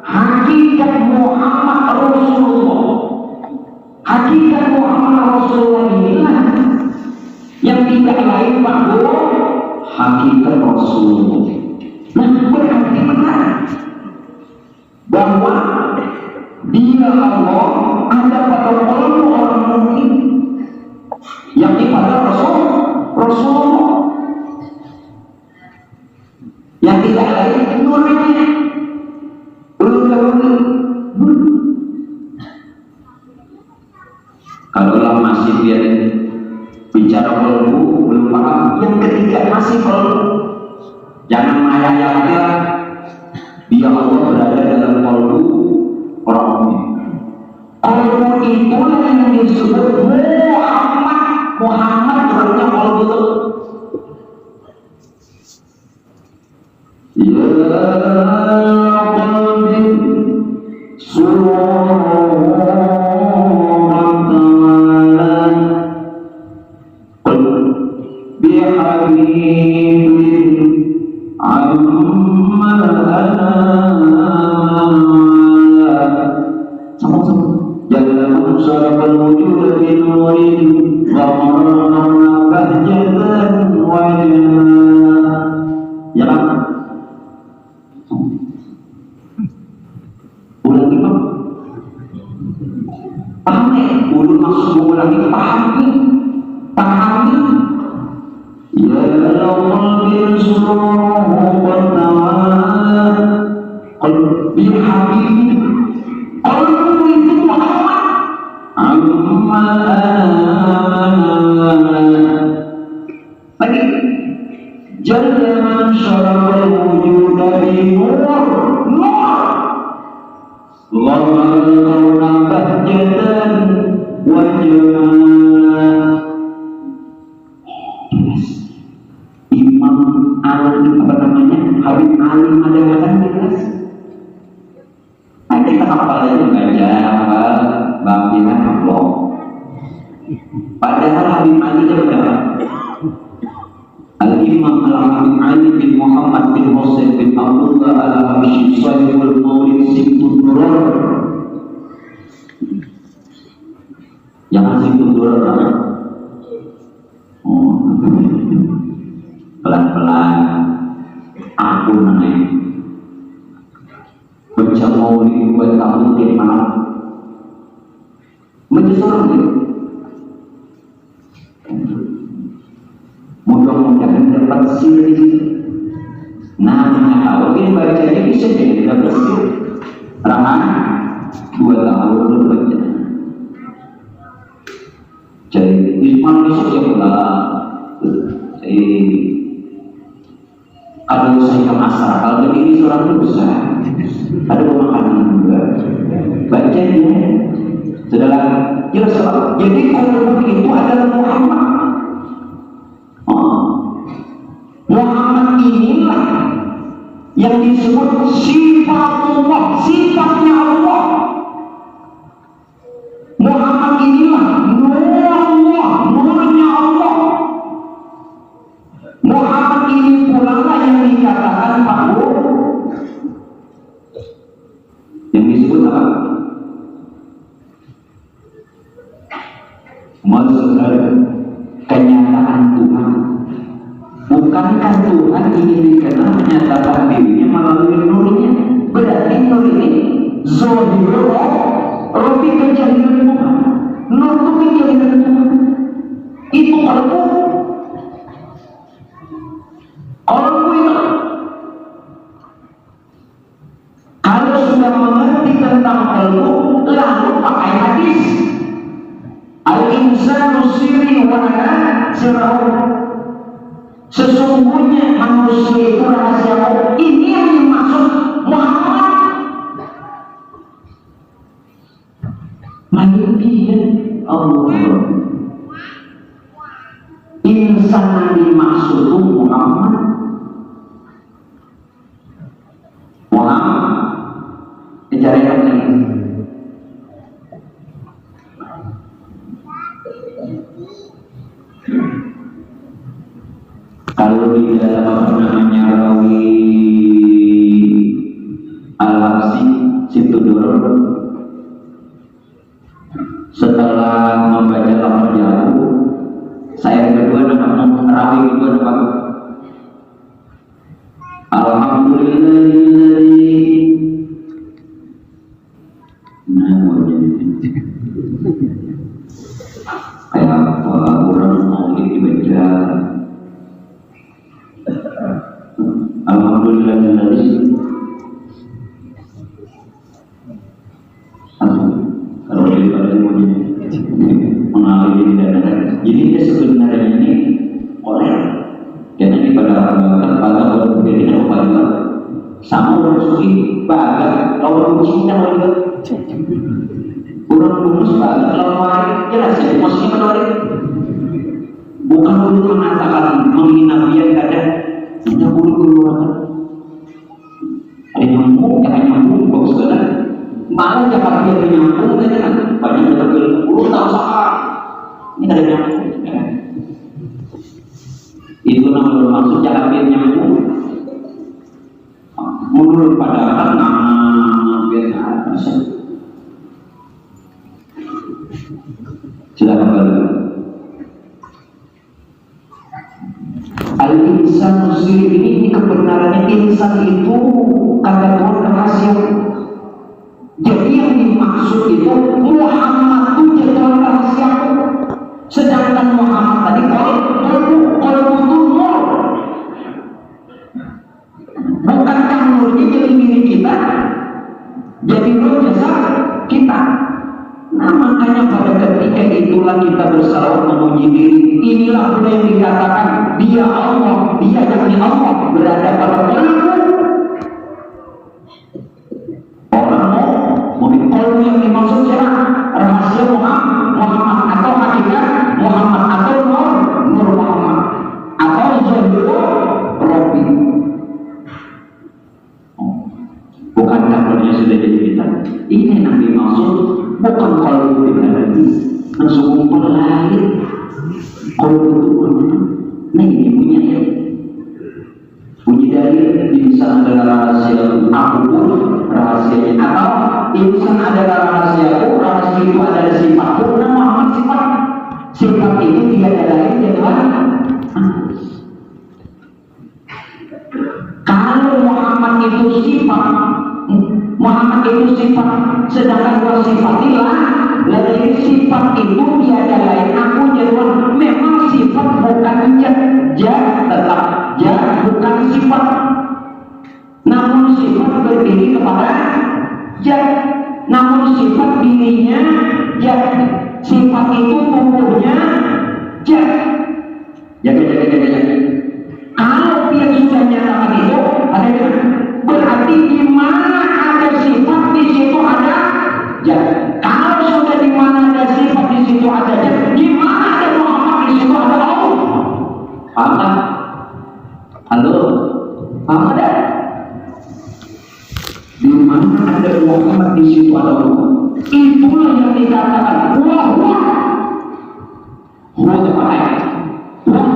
Hakikat Muhammad Rasulullah. Hakikat Muhammad Rasulullah inilah yang tidak lain bahwa hakikat Rasulullah. Nah, berarti benar bahwa dia Allah ada pada orang mukmin yang pada Rasulullah yang tidak lain nurnya kalau masih biar bicara kalbu belum paham. Yang ketiga masih kalbu, jangan mengayal-ayal dia Allah berada dalam kalbu orang mukmin. Kalbu itulah yang disebut Muhammad berarti kalbu itu. Ya qalbi pelan-pelan aku naik baca maulid buat kamu dari mana menyesal gitu. Mudah-mudahan dapat siri. Nah, kalau ini bacanya bisa jadi dapat siri. Ramah 2 tahun baca. Jadi Ismail besok ya pula. Ada usaha ke masyarakat, kalau berdiri seorang dosa, ada pemakanan juga. Bacanya, saudara, jelas. Jadi kolbu itu adalah Muhammad. Muhammad inilah yang disebut sifatullah, sifatnya Allah. Muhammad inilah nur Allah, nurnya Allah. Muhammad ini pula yang dikatakan Pak Bu, yang disebut apa? Maksudnya kenyataan Tuhan. Bukankah Tuhan ingin dikenal menyatakan dirinya melalui nurnya? Berarti nur ini zohirullah, roti kejahilan Tuhan. Nur itu kejahilan Tuhan. Itu kalbu. Kalbu itu. Kalau sudah mengerti tentang kalbu, lalu pakai hadis. Al-insanu sirri wa ana sirruhu. Sesungguhnya manusia itu rahasia Allah. Ini yang dimaksud Muhammad. Manusia Allah. Insan yang dimaksud Muhammad. Muhammad. Bicara yang ini. Kalau di dalam namanya rawi Al-Habsyi Situdur, setelah membaca lafaz jauh, saya kedua nama rawi kedua nama Alhamdulillahilladzi. Kayak apa orang mau dibaca? Alhamdulillahilladzi. Kalau daripada mengalami dana, jadi dia sebenarnya ini oleh karena ini pada pada jadi apa sama orang suci baga orang cinta orang lulus baga kalau mari jelas ya maksudnya menarik bukan untuk mengatakan menghina dia kadang kita boleh keluarkan ada nyambung jangan nyambung bagus benar malah jangan dia menyambung tadi kan banyak yang berpuluh tahun sekarang ini ada nyambung ya. Itu namanya maksud jangan dia nyambung menurut pada nama biar silakan balik. Al-insan muslim ini kebenarannya insan itu kata Tuhan rahasia. Jadi yang dimaksud itu Muhammad itu jadi rahasia. Sedangkan Muhammad tadi kalau itu nur. Bukankah nurnya jadi milik kita? Jadi nur jasa kita. Nah makanya pada ketika itulah kita bersalawat memuji diri. Inilah pula yang dikatakan dia Allah, dia yakni Allah berada pada qalbu. Orang mungkin qalbu yang dimaksud siapa? Rahasia Muhammad atau hakikat Muhammad atau nur Muhammad atau zahirul Rabbi. Bukankah nurnya sudah jadi kita? Ini yang dimaksud. Bukan kalau itu berarti langsung kumpul lain. Kalau itu nah ini punya ya. Puji dari insan adalah rahasia aku rahasianya atau insan adalah rahasia aku rahasia itu adalah sifatku. Nah Muhammad sifat itu tidak ada lain adalah kalau Muhammad itu sifat sedangkan dua sifatilah dari sifat itu tiada lain aku jadi memang sifat bukan tetap bukan sifat namun sifat berdiri kepada namun sifat dirinya sifat itu tumbuhnya jaga kalau dia sudah nyatakan itu berarti di mana ada sifat di situ ada zat. Kalau sudah di mana ada sifat di situ ada zat, di mana ada Muhammad di situ ada Allah. Paham tak? Halo, paham ada? Di mana ada Muhammad di situ ada Allah. Itulah yang dikatakan wah. Huwanya terpakai. Wah.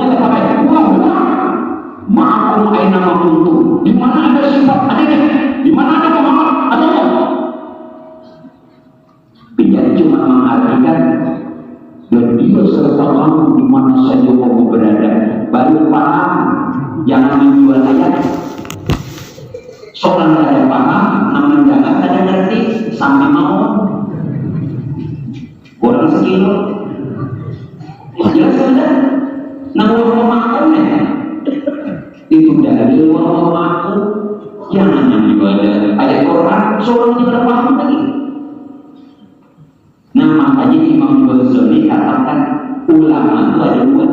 Ma'akum aina ma kuntum. Di mana ada sifat ada zat. Di mana ada Muhammad ada Allah. Tidak cuma mengartikan dan dia serta kamu di mana saja kamu berada. Baru paham, jangan menjual ayat. Soal ada paham, namun jangan ada ngerti sampai mau kurang sekilo. Jelas sudah. Nah, wahyu itu dari wahyu jangan menjual ayat Quran. Soal tidak paham lagi. Nah, makanya Imam Ghazali katakan ulama itu ada dua.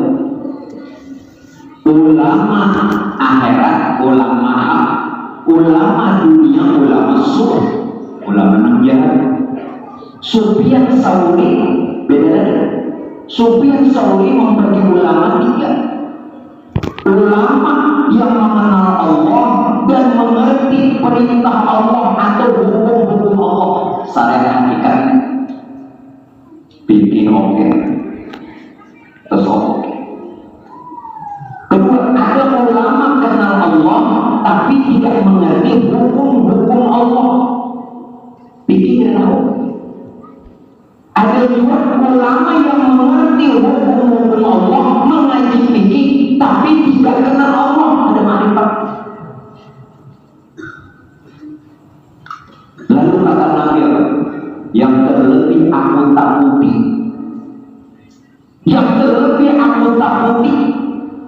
Ulama akhirat, ulama dunia, ulama sunnah, ulama nabiyahan. Sufyan Tsauri beda lagi. Sufyan Tsauri membagi ulama tiga. Ulama yang mengenal Allah dan mengerti perintah Allah atau hukum-hukum Allah secara hakikatnya. Bikin oke, terus oke. Kedua, ada ulama kenal Allah tapi tidak mengerti hukum-hukum Allah. Bikin oke. Ada juga ulama yang mengerti hukum-hukum Allah, mengaji fikih tapi tidak kenal Allah. Ada makrifat. Lalu kata Nabi yang terlebih aku takuti,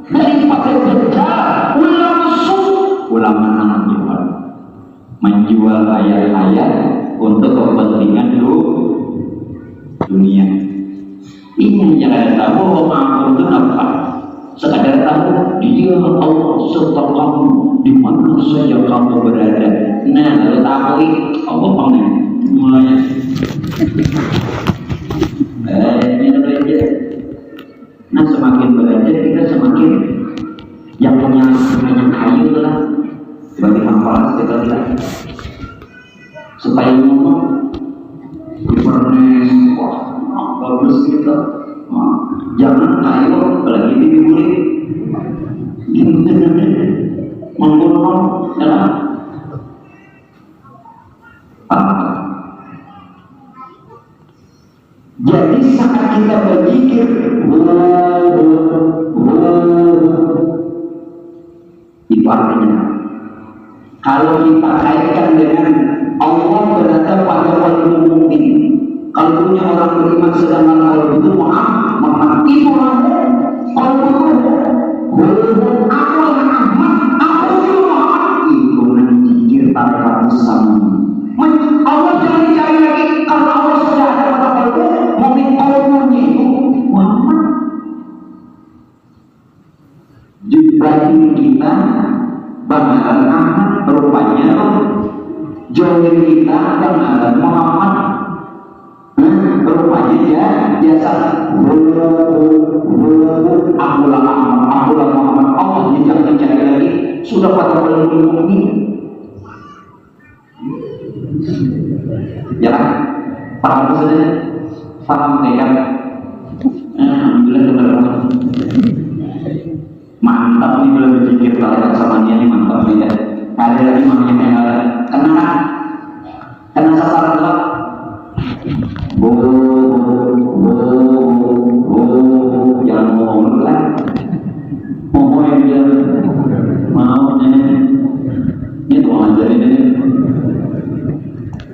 daripada Dajjal, ulama menjual ayat-ayat untuk kepentingan dunia. Ini yang jangan tahu Allah itu apa. Sekadar tahu dia Allah serta kamu di mana saja kamu berada. Nah, lalu tahu Allah pengen mulanya. Belajar. Nah, semakin belajar kita semakin yang punya kayu lah sebagai hafalan kita lihat supaya ngomong Ivernes, wah bagus gitu. Jangan kayu apalagi di murid menggunung dalam jadi saat kita berzikir itu artinya kalau kita kaitkan dengan Allah berada pada qalbul mukmin, kalbunya orang beriman sedangkan kalbu itu Muhammad itu orang kalbu aku itu menjikir tanpa bersama. Allah jangan dicari lagi karena Allah sudah ada pada kalbu mukmin. Kalbunya itu Muhammad. Berarti kita banggaan Ahmad rupanya join kita banggaan Muhammad. Rupanya dia biasa akulah Muhammad. Allah jangan dicari lagi sudah pada kalbu mukmin. Ya kan? Paham saja? Paham ya? Alhamdulillah. Mantap nih kalau berpikir kalau sama dia nih mantap nih ya. Ada lagi mamanya kena sasaran lah. Jangan ngomong lah. Ngomong yang dia mau ini tuh ngajarin ini.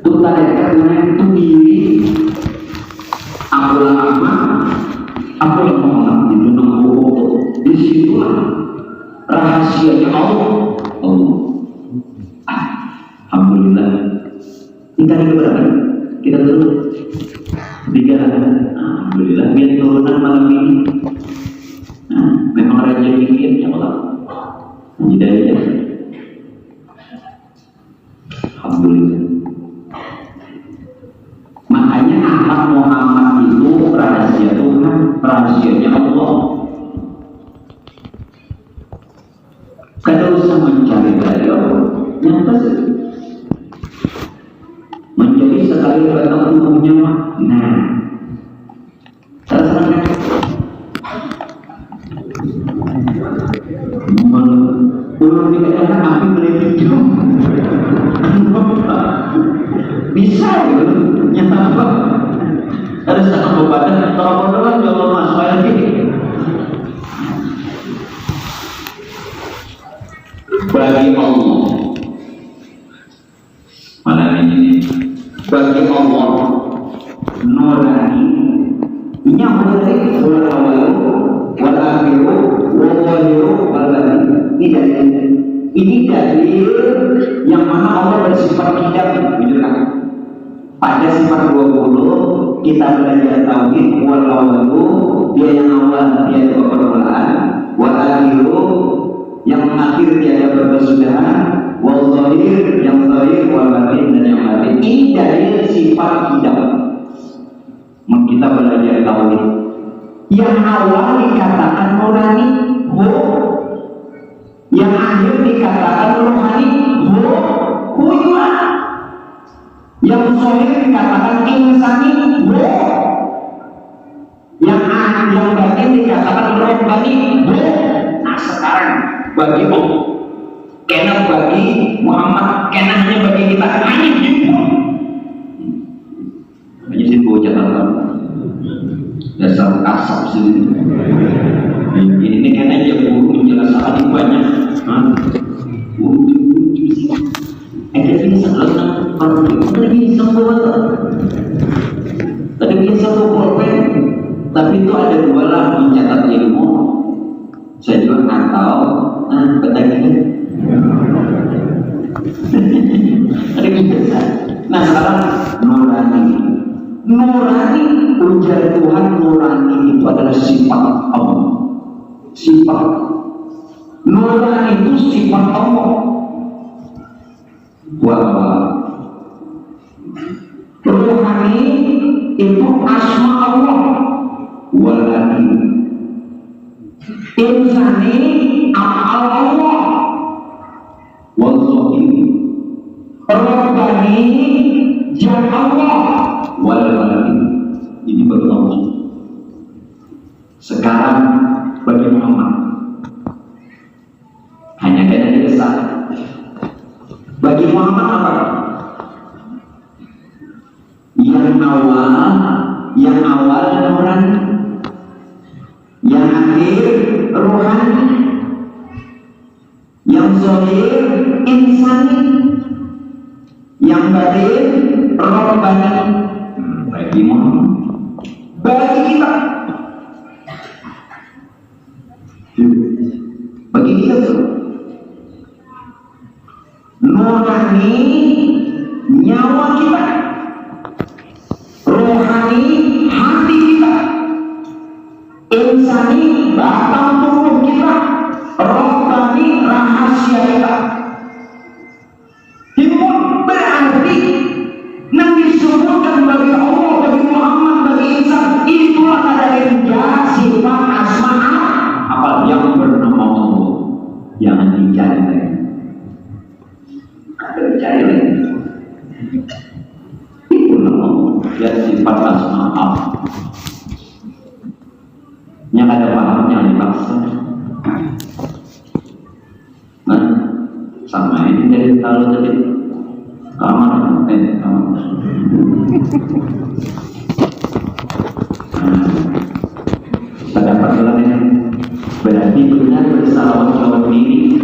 Tuh tarekat itu diri. Akulah aku yang mengenal itu nunggu di situlah rahasianya Allah. Alhamdulillah. Kita ini berapa? Kita turun 3. Alhamdulillah. Biar turunan malam ini. Memang rezeki ya Allah. Hidayah. Alhamdulillah. Makanya Ahmad Muhammad itu rahasia Tuhan, rahasianya Allah. Kada usah mencari dari Allah, yang pasti menjadi sekali ketemu tubuhnya mah. Nah, terserah. Ulun dikatakan api melebihi bisa gitu, nyata apa? Ada satu badan terlalu kalau masuk lagi. Bagi Allah, malam ini bagi Allah nurani ini yang menarik wal awalu wal akhiru wal zahiru wal batin. Ini dalil yang mana Allah bersifat tidak, gitu kan? Pada sifat 20 kita belajar tauhid wal awalu, dia yang awal dia itu permulaan, wal akhiru yang mengakhir tiada berkesudahan, wal zahir yang zahir, wal batin dan yang batin. Ini dalil sifat tidak. Kita belajar tauhid. Yang awal dikatakan nurani, yang akhir dikatakan rohani, huwa. Yang zahir dikatakan insani, yang batin dikatakan rohani, Nah sekarang bagi Allah, kena bagi Muhammad, kena hanya bagi kita, hanya gitu. Hanya sih bocah catatan dasar asap sih. Ini kan aja guru menjelaskan ini banyak. Ada bisa kalau tadi semua tadi bisa pulpen, tapi itu ada dua lah mencatat ilmu. Saya juga nggak tahu. Betul gitu. Ada bisa. Nah sekarang nurani. Nurani ujar Tuhan, nurani itu adalah sifat Allah. Sifat nurani itu sifat Allah. Rohani itu asma Allah. Walaki insani af'al Allah. Walzohir Rabbani jan Allah. Walaki ini bertemu. Sekarang bagi Muhammad hanya kena desa. Bagi Muhammad apa? Yang awal nurani, yang akhir rohani, yang zahir insani, yang batin robbani. Bagi Muhammad, bagi kita, bagi kita tuh nurani nyawa kita, rohani hati kita, insani batang tubuh kita, robbani rahasia kita. Himun berarti yang disebutkan bagi Allah, bagi Muhammad, bagi insan, itulah ada sifat asma apa yang bernama Allah. Jangan dicari lagi. Ada dicari lagi. Itu nama Allah. Ya sifat asma Allah. Yang ada pahamnya dipaksa. Nah, sama ini dari kalau tadi kamar. Terdapat ulangannya. Berarti benar bersalawat diri.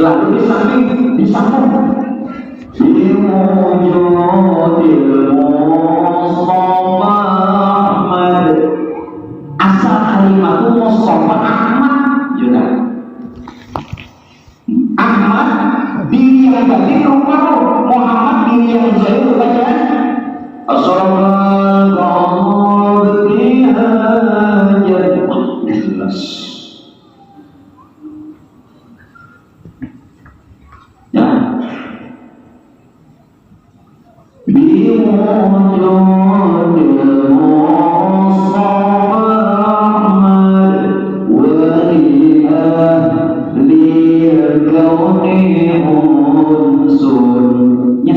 Lalu disambung asal kalimat itu Mustafa Ahmad juga. Ahmad diri yang batin rupa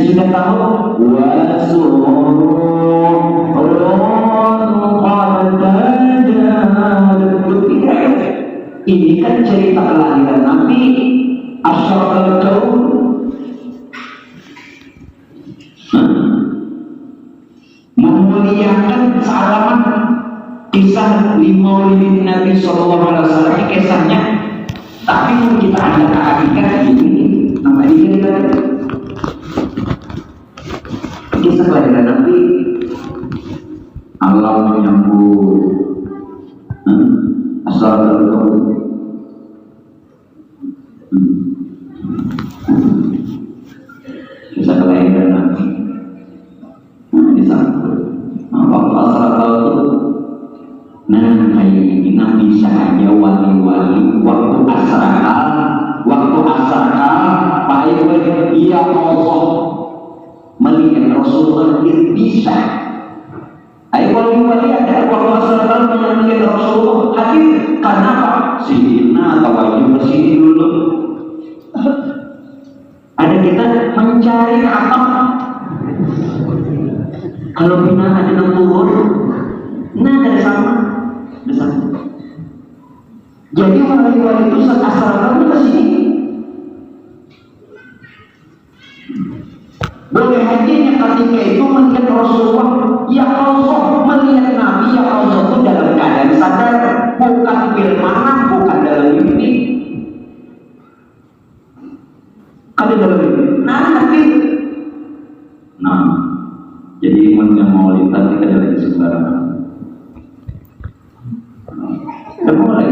sudah tahu ini kan cerita kelahiran Nabi Asyrafal Kaun. Memuliakan salaman kisah Maulid Nabi SAW, ini kisahnya. Tapi kita ada kehakikat ini namanya kita kisah kelahiran Nabi. Allah menyambut Asyrafal Kaun. Kisah kelahiran Nabi disambut. Waktu Asyrafal itu, nah kayak ini Nabi saja wali-wali. Waktu Asyrafal, baik ya Allah melihat Rasulullah bisa. Ayo wali-wali ada waktu Asyrafal melihat Rasulullah hadir. Karena apa? Sidina tawajud bersini dulu. Ada kita mencari apa? Kalau bina ada yang turun, nah ada sama. Jadi wali-wali itu saat Asyrafal itu ke sini. Boleh hadirnya ketika itu melihat Rasulullah, ya Allah, melihat Nabi, ya Allah itu dalam keadaan sadar, bukan firman, bukan dalam mimpi. Kalau dalam mimpi, nah, jadi iman yang mau lintas kita dari sembarangan. Dan mulai.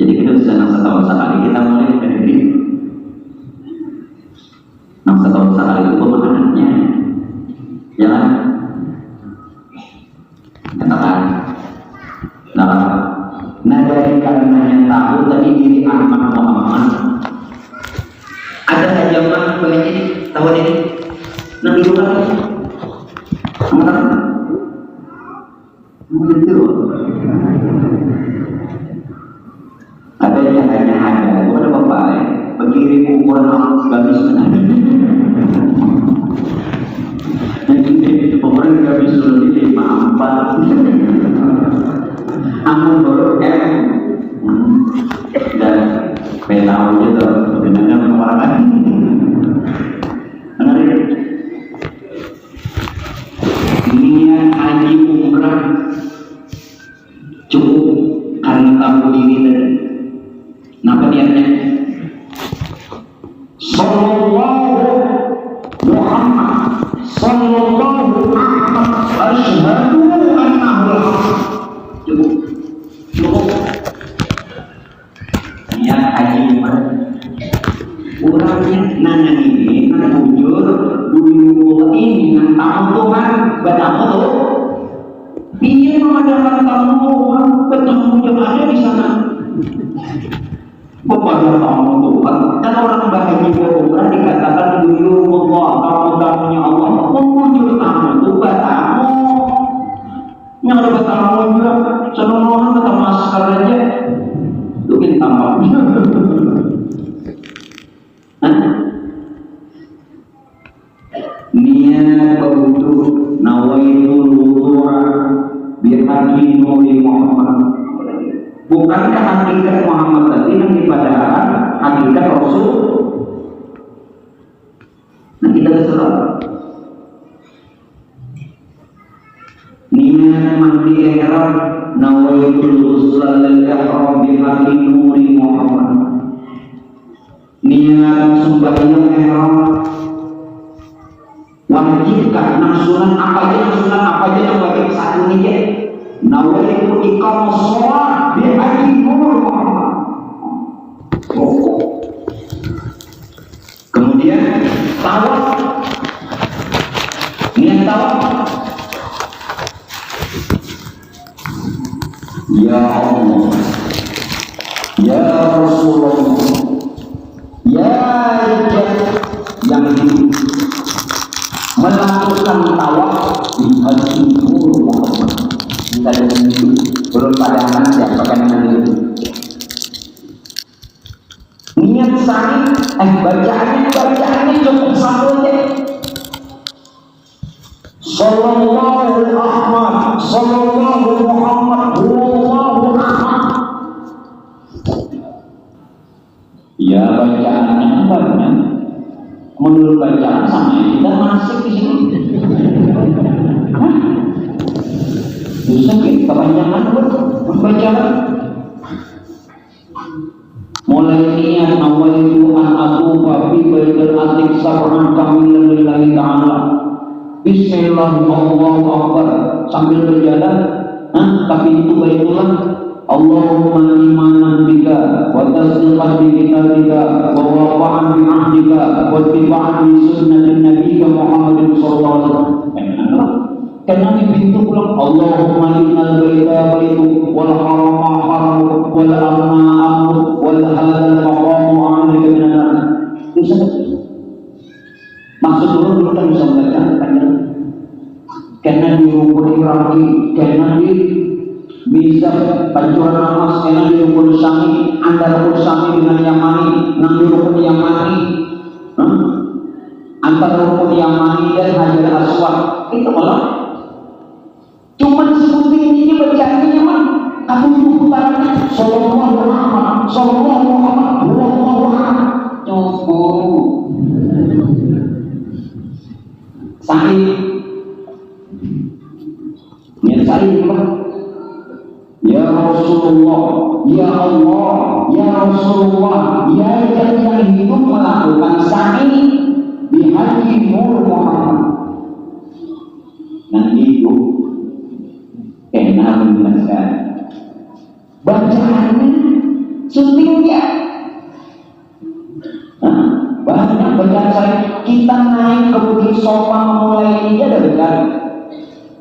Jadi kita bisa setahun sekali kita mulai dari diri. Setahun sekali itu maknanya, ya kan? Katakan, nah dari karenanya tahu tadi diri Ahmad Muhammad. Ada saja mah begini tahun ini, nanti bukan lagi. Begitu. Katanya hanya ada, bukan apa-apa ya. Berkirim ukuran gamis mana? Nanti ukuran gamis dulu di 54. Amun baru dan tahu gitu, sebenarnya mengeluarkan. Menarik. Niat haji umrah cukup karena tahu diri tadi. Kenapa niatnya? Sallallahu Muhammad Sallallahu Ahmad Asyhadu annahu cukup niat haji umrah. Orangnya nanya ini karena bujur dulu ini dengan tamu Tuhan bertamu tuh ingin mengadakan tamu Tuhan bertamu yang ada di sana. Kepada tamu Tuhan dan orang bahagia umrah dikatakan dulu Allah tamu-tamunya Allah mengunjungi tamu itu bertamu yang ada bertamu juga senang orang tetap masker aja itu kita tambah. Niat berwudu nawaitul wudu'a bihaqi nuri Muhammad. Bukankah hakikat Muhammad tadi yang dipadahkan hakikat Rasul? Nah kita terserah. Niat mandi ihram nawaitul ghusl al-ihram bihaqi nuri Muhammad. Niat sembahyang ihram wajibkan nafsunan apa aja yang wajib saat ini ya. Nawaitu iqamus shalah bi haqqi nur Muhammad. Kemudian tawaf. Niat tawaf. Ya Allah, ya Rasulullah, ya Rasul. niat sa'i, bacaannya cukup satu aja. Sallallahu Ahmad, Sallallahu Muhammad, Wallahu Ahmad. Ya bacaannya banyak. Menurut bacaan sama kita masuk di sini. Bisa kita kepanjangan bacaan. Mulai niat awaitu an atufa fi baitul atiq sab'an kamilan lillahi ta'ala. Bismillahirrahmanirrahim sambil berjalan, tapi itu baitullah. Allahumma imanan bika wa tasdiqan bi kitabika wa wafa'an bi ahdika wa ittiba'an li sunnatin nabiyyika Muhammadin sallallahu alaihi wasallam. Karena di pintu pulang Allahumma innal baita baitu wal harama haramu wal amna amru wal hadal maqamu a'udzu minan nar. Bisa maksud dulu kita bisa membaca panjang. Karena di rukun iraki, karena di bisa pancuran namas, karena di rukun sami, antara rukun sami dengan yamani, nang di rukun yamani, antara rukun yamani dan hajar aswad itu malah cuman sebutin ini bacaannya mah kamu putarannya Sallallahu Muhammad, Sallallahu Muhammad, Wallahu Ahmad. Cukup. Sahih. Niat sahih apa? Ya Rasulullah, Ya Allah, Ya Rasulullah, Ya yang hidup melakukan sahih di hati Nur Muhammad. Nanti itu enak menjelaskan bacaannya syutingnya banyak bacaan saya. Kita naik ke bukit sofa mulai ini ada dekat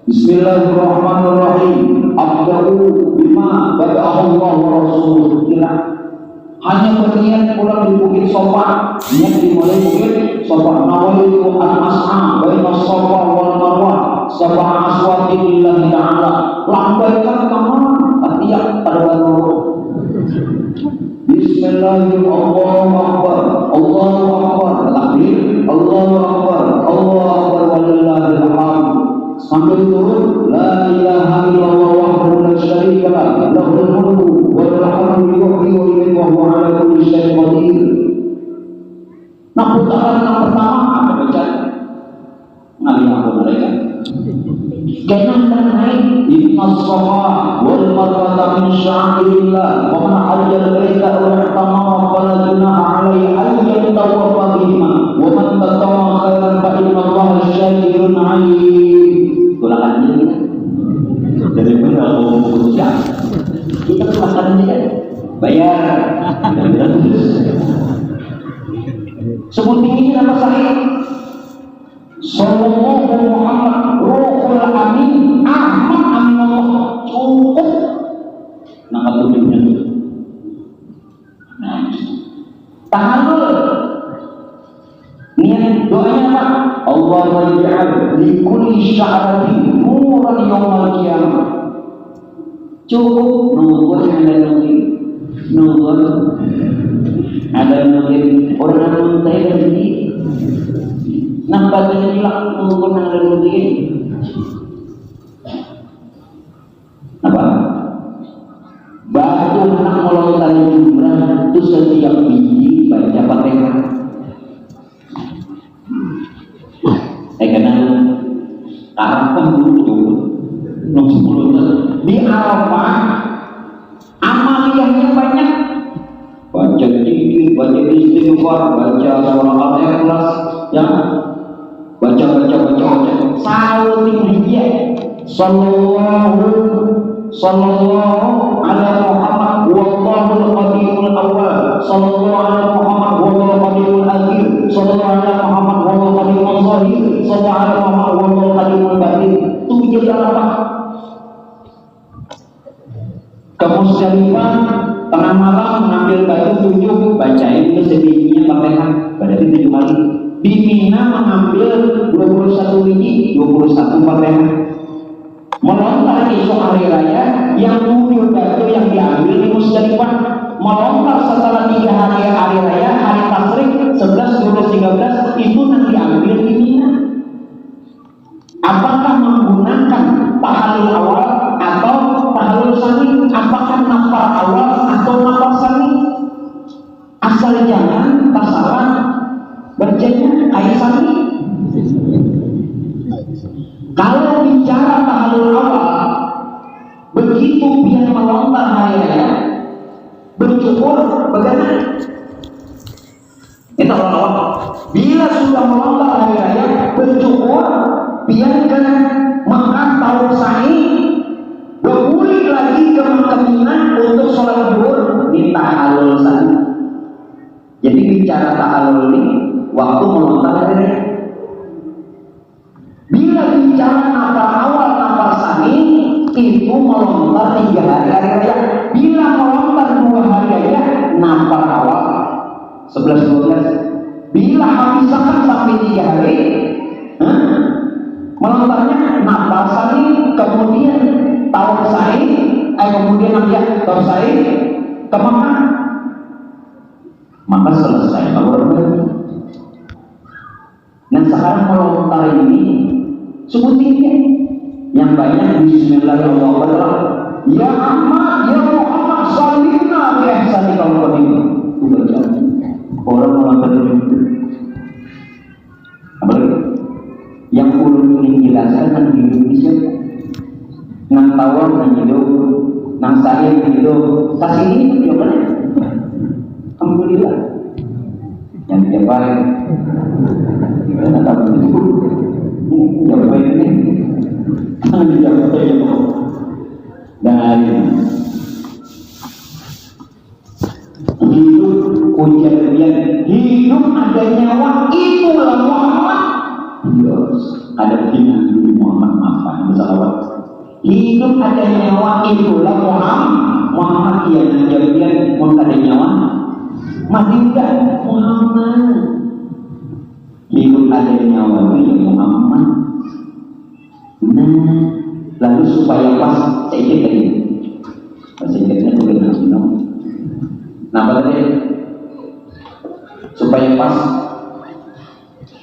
Bismillahirrahmanirrahim abda'u bima bada'ahu Allah wa rasuluh. Kira hanya berniat pulang di bukit sofa, niat dimulai bukit sofa. Nawaitu al-mas'a baina sofa wal marwah sab'a aswatin lillahi ta'ala. Lambaikan tangan ketiak pada batu. Bismillahirrahmanirrahim Allahu Akbar takbir Allahu Akbar Allahu Akbar walillahil hamd. Sambil turun la ilaha illallah wahdahu la syarika lah lahul mulku wa lahul hamdu yuhyi wa yumiitu wa huwa ala kulli syai'in qadir. Nah, putaran yang pertama apa bacaan? Ngalih aku mereka. Jangan naik inna as-safa wal marwata min sya'airillah wa man hajjal baita wa ihtamara fala junaha alaihi an yatawaffa bihima wa man tatawwa khairan fa inna Allaha syakirun 'alim. Tulangan ini dari mana mau bekerja kita makan dia bayar sebutin ini nama saya Sallallahu Muhammad Ruhul Amin Ahmad Aminullah. Cukup nah ketunjuknya itu tahallul niat doanya apa? Allah waj'al li kulli sya'ratin nuran yawmal qiyamah. Cukup nunggu ada nunggu orang nunggu lagi nampak dia bilang nunggu nunggu apa? Batu anak melontar jumlah itu setiap biji baca Fatihah. Karena Arafah dulu di Arafah amaliyahnya banyak, baca zikir, baca istighfar, baca surah Al-Ikhlas, ya, baca. Saluting dia, sallallahu ala Muhammad wallahul qadimul awal, sallallahu ala Muhammad wallahul qadimul akhir, sallallahu ala Muhammad wallahul qadimul zahir, sallallahu ala Muhammad wallahul qadimul batin. Itu jadi apa? Ke Musdalifah tengah malam mengambil batu 7 bacain itu sedihnya Fatihah pada 7 kali. Di Mina mengambil 21 biji 21 Fatihah. Melontar esok hari raya yang 7 batu yang diambil di Musdalifah, melontar setelah 3 hari raya jangan-jangan pasaran berjanya kayak sapi. Kalau bicara tahalul awal, begitu dia melontar hari raya, bercukur bagaimana? Kita lawan. Bila sudah melontar hari raya, bercukur, biarkan makan tahu sa'i, berbalik lagi ke Mina untuk sholat zuhur, minta tahalul sa'i. Jadi bicara tahalul ini waktu melontar hari raya. Bila bicara nafar awal nafar sa'i, itu melontar 3 hari raya. Bila melontar 2 hari raya, nafar awal 11-12. Bila habiskan sampai 3 hari, melontarnya nafar sa'i, kemudian tahun sa'i, kemudian dia tahun sa'i ke Mekah, maka selesai kalau Nah sekarang melontar ini sebutinnya yang banyak Bismillahirrahmanirrahim. Ya Ahmad, ya Muhammad, salimna bi ihsani kalau itu baca. Orang melontar itu. Apa lagi? Yang perlu ingin jelaskan di Indonesia, nang tawar nang hidup, nang saya hidup, tas ini gimana? Alhamdulillah. Yang dicapai, kita tak tahu. Jawab ini, dijawab saja. Dan hidup ujian kalian, hidup ada nyawa itulah Muhammad. Yes, ada begini dulu Muhammad maafkan bersalawat. Hidup ada nyawa itulah Muhammad yang jadian mau ada nyawa mati udah Muhammad. Hidup ada nyawa itu ya Muhammad. Nah, lalu supaya pas saya ingat tadi, saya ingatnya bukan Nabi. Nah, tadi supaya pas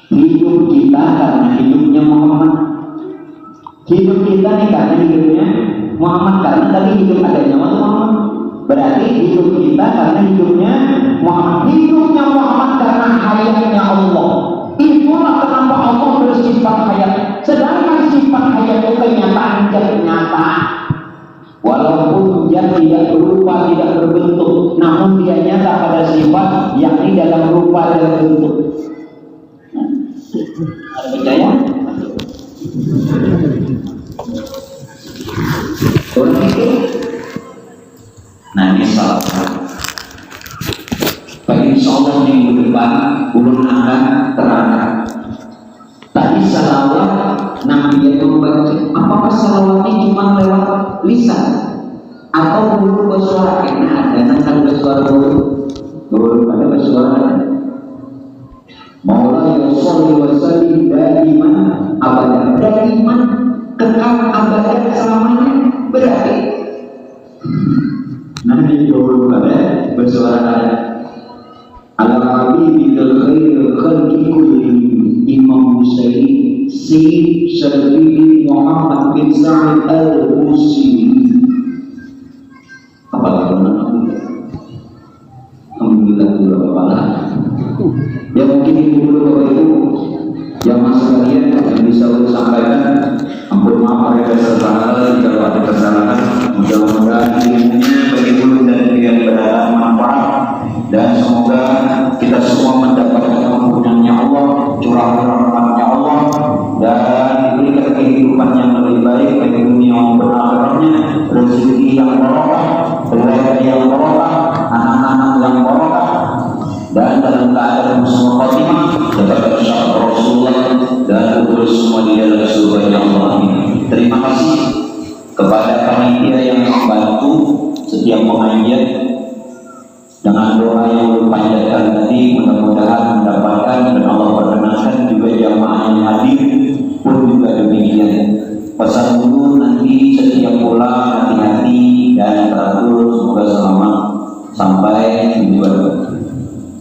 hidup kita karena hidupnya Muhammad. Hidup kita nih karena hidupnya Muhammad, karena tadi hidup ada nyawa Muhammad. Berarti hidup kita karena hidupnya Muhammad. Hidupnya Muhammad karena hayatnya Allah. Itulah kenapa Allah bersifat hayat. Sedangkan sifat hayat itu kenyataan nyata. Walaupun dia tidak berupa, tidak berbentuk, namun dia nyata pada sifat, yakni dalam rupa dan bentuk. Ada percaya? Orang itu, nah ini salah satu. Bagi insyaallah minggu depan ulun akan terangkan. Tadi salawat Nabi itu membaca. Apakah salawat ini cuma lewat lisan atau perlu bersuara? Karena ada nanti bersuara dulu ada bersuara. Maulana sholli wa sallim daiman abadan, daiman kekal abadan selamanya. Berarti Nabi dulu ada bersuara Al-Habibul Khairul Khalqi Kullihim Imam Husaini Sayyid Syarifudin Muhammad bin Sa'id Al-Busiri. Apa lagi? Alhamdulillah Bapak. Ya mungkin itu dulu Bapak Ibu yang masuk kalian yang bisa saya sampaikan. Ampun maaf ada kesalahan jika ada kesalahan. Mudah-mudahan ilmunya bagi guru dan yang bermanfaat. Dan semoga kita semua mendapatkan ampunannya Allah, curahan rahmatnya Allah, dan diberikan kehidupan yang lebih baik bagi dunia maupun akhiratnya, rezeki yang barokah, keluarga yang barokah, anak-anak yang barokah, dan dalam keadaan husnul khotimah dapat syafaat Rasulullah dan terus semua di dalam surga Allah. Terima kasih kepada panitia yang membantu setiap pengajian. Dengan doa yang dipanjatkan tadi, mudah-mudahan mendapatkan dan Allah perkenankan juga jamaah yang hadir pun juga demikian. Pesan dulu nanti setiap pulang hati-hati dan teratur, semoga selamat sampai tujuan.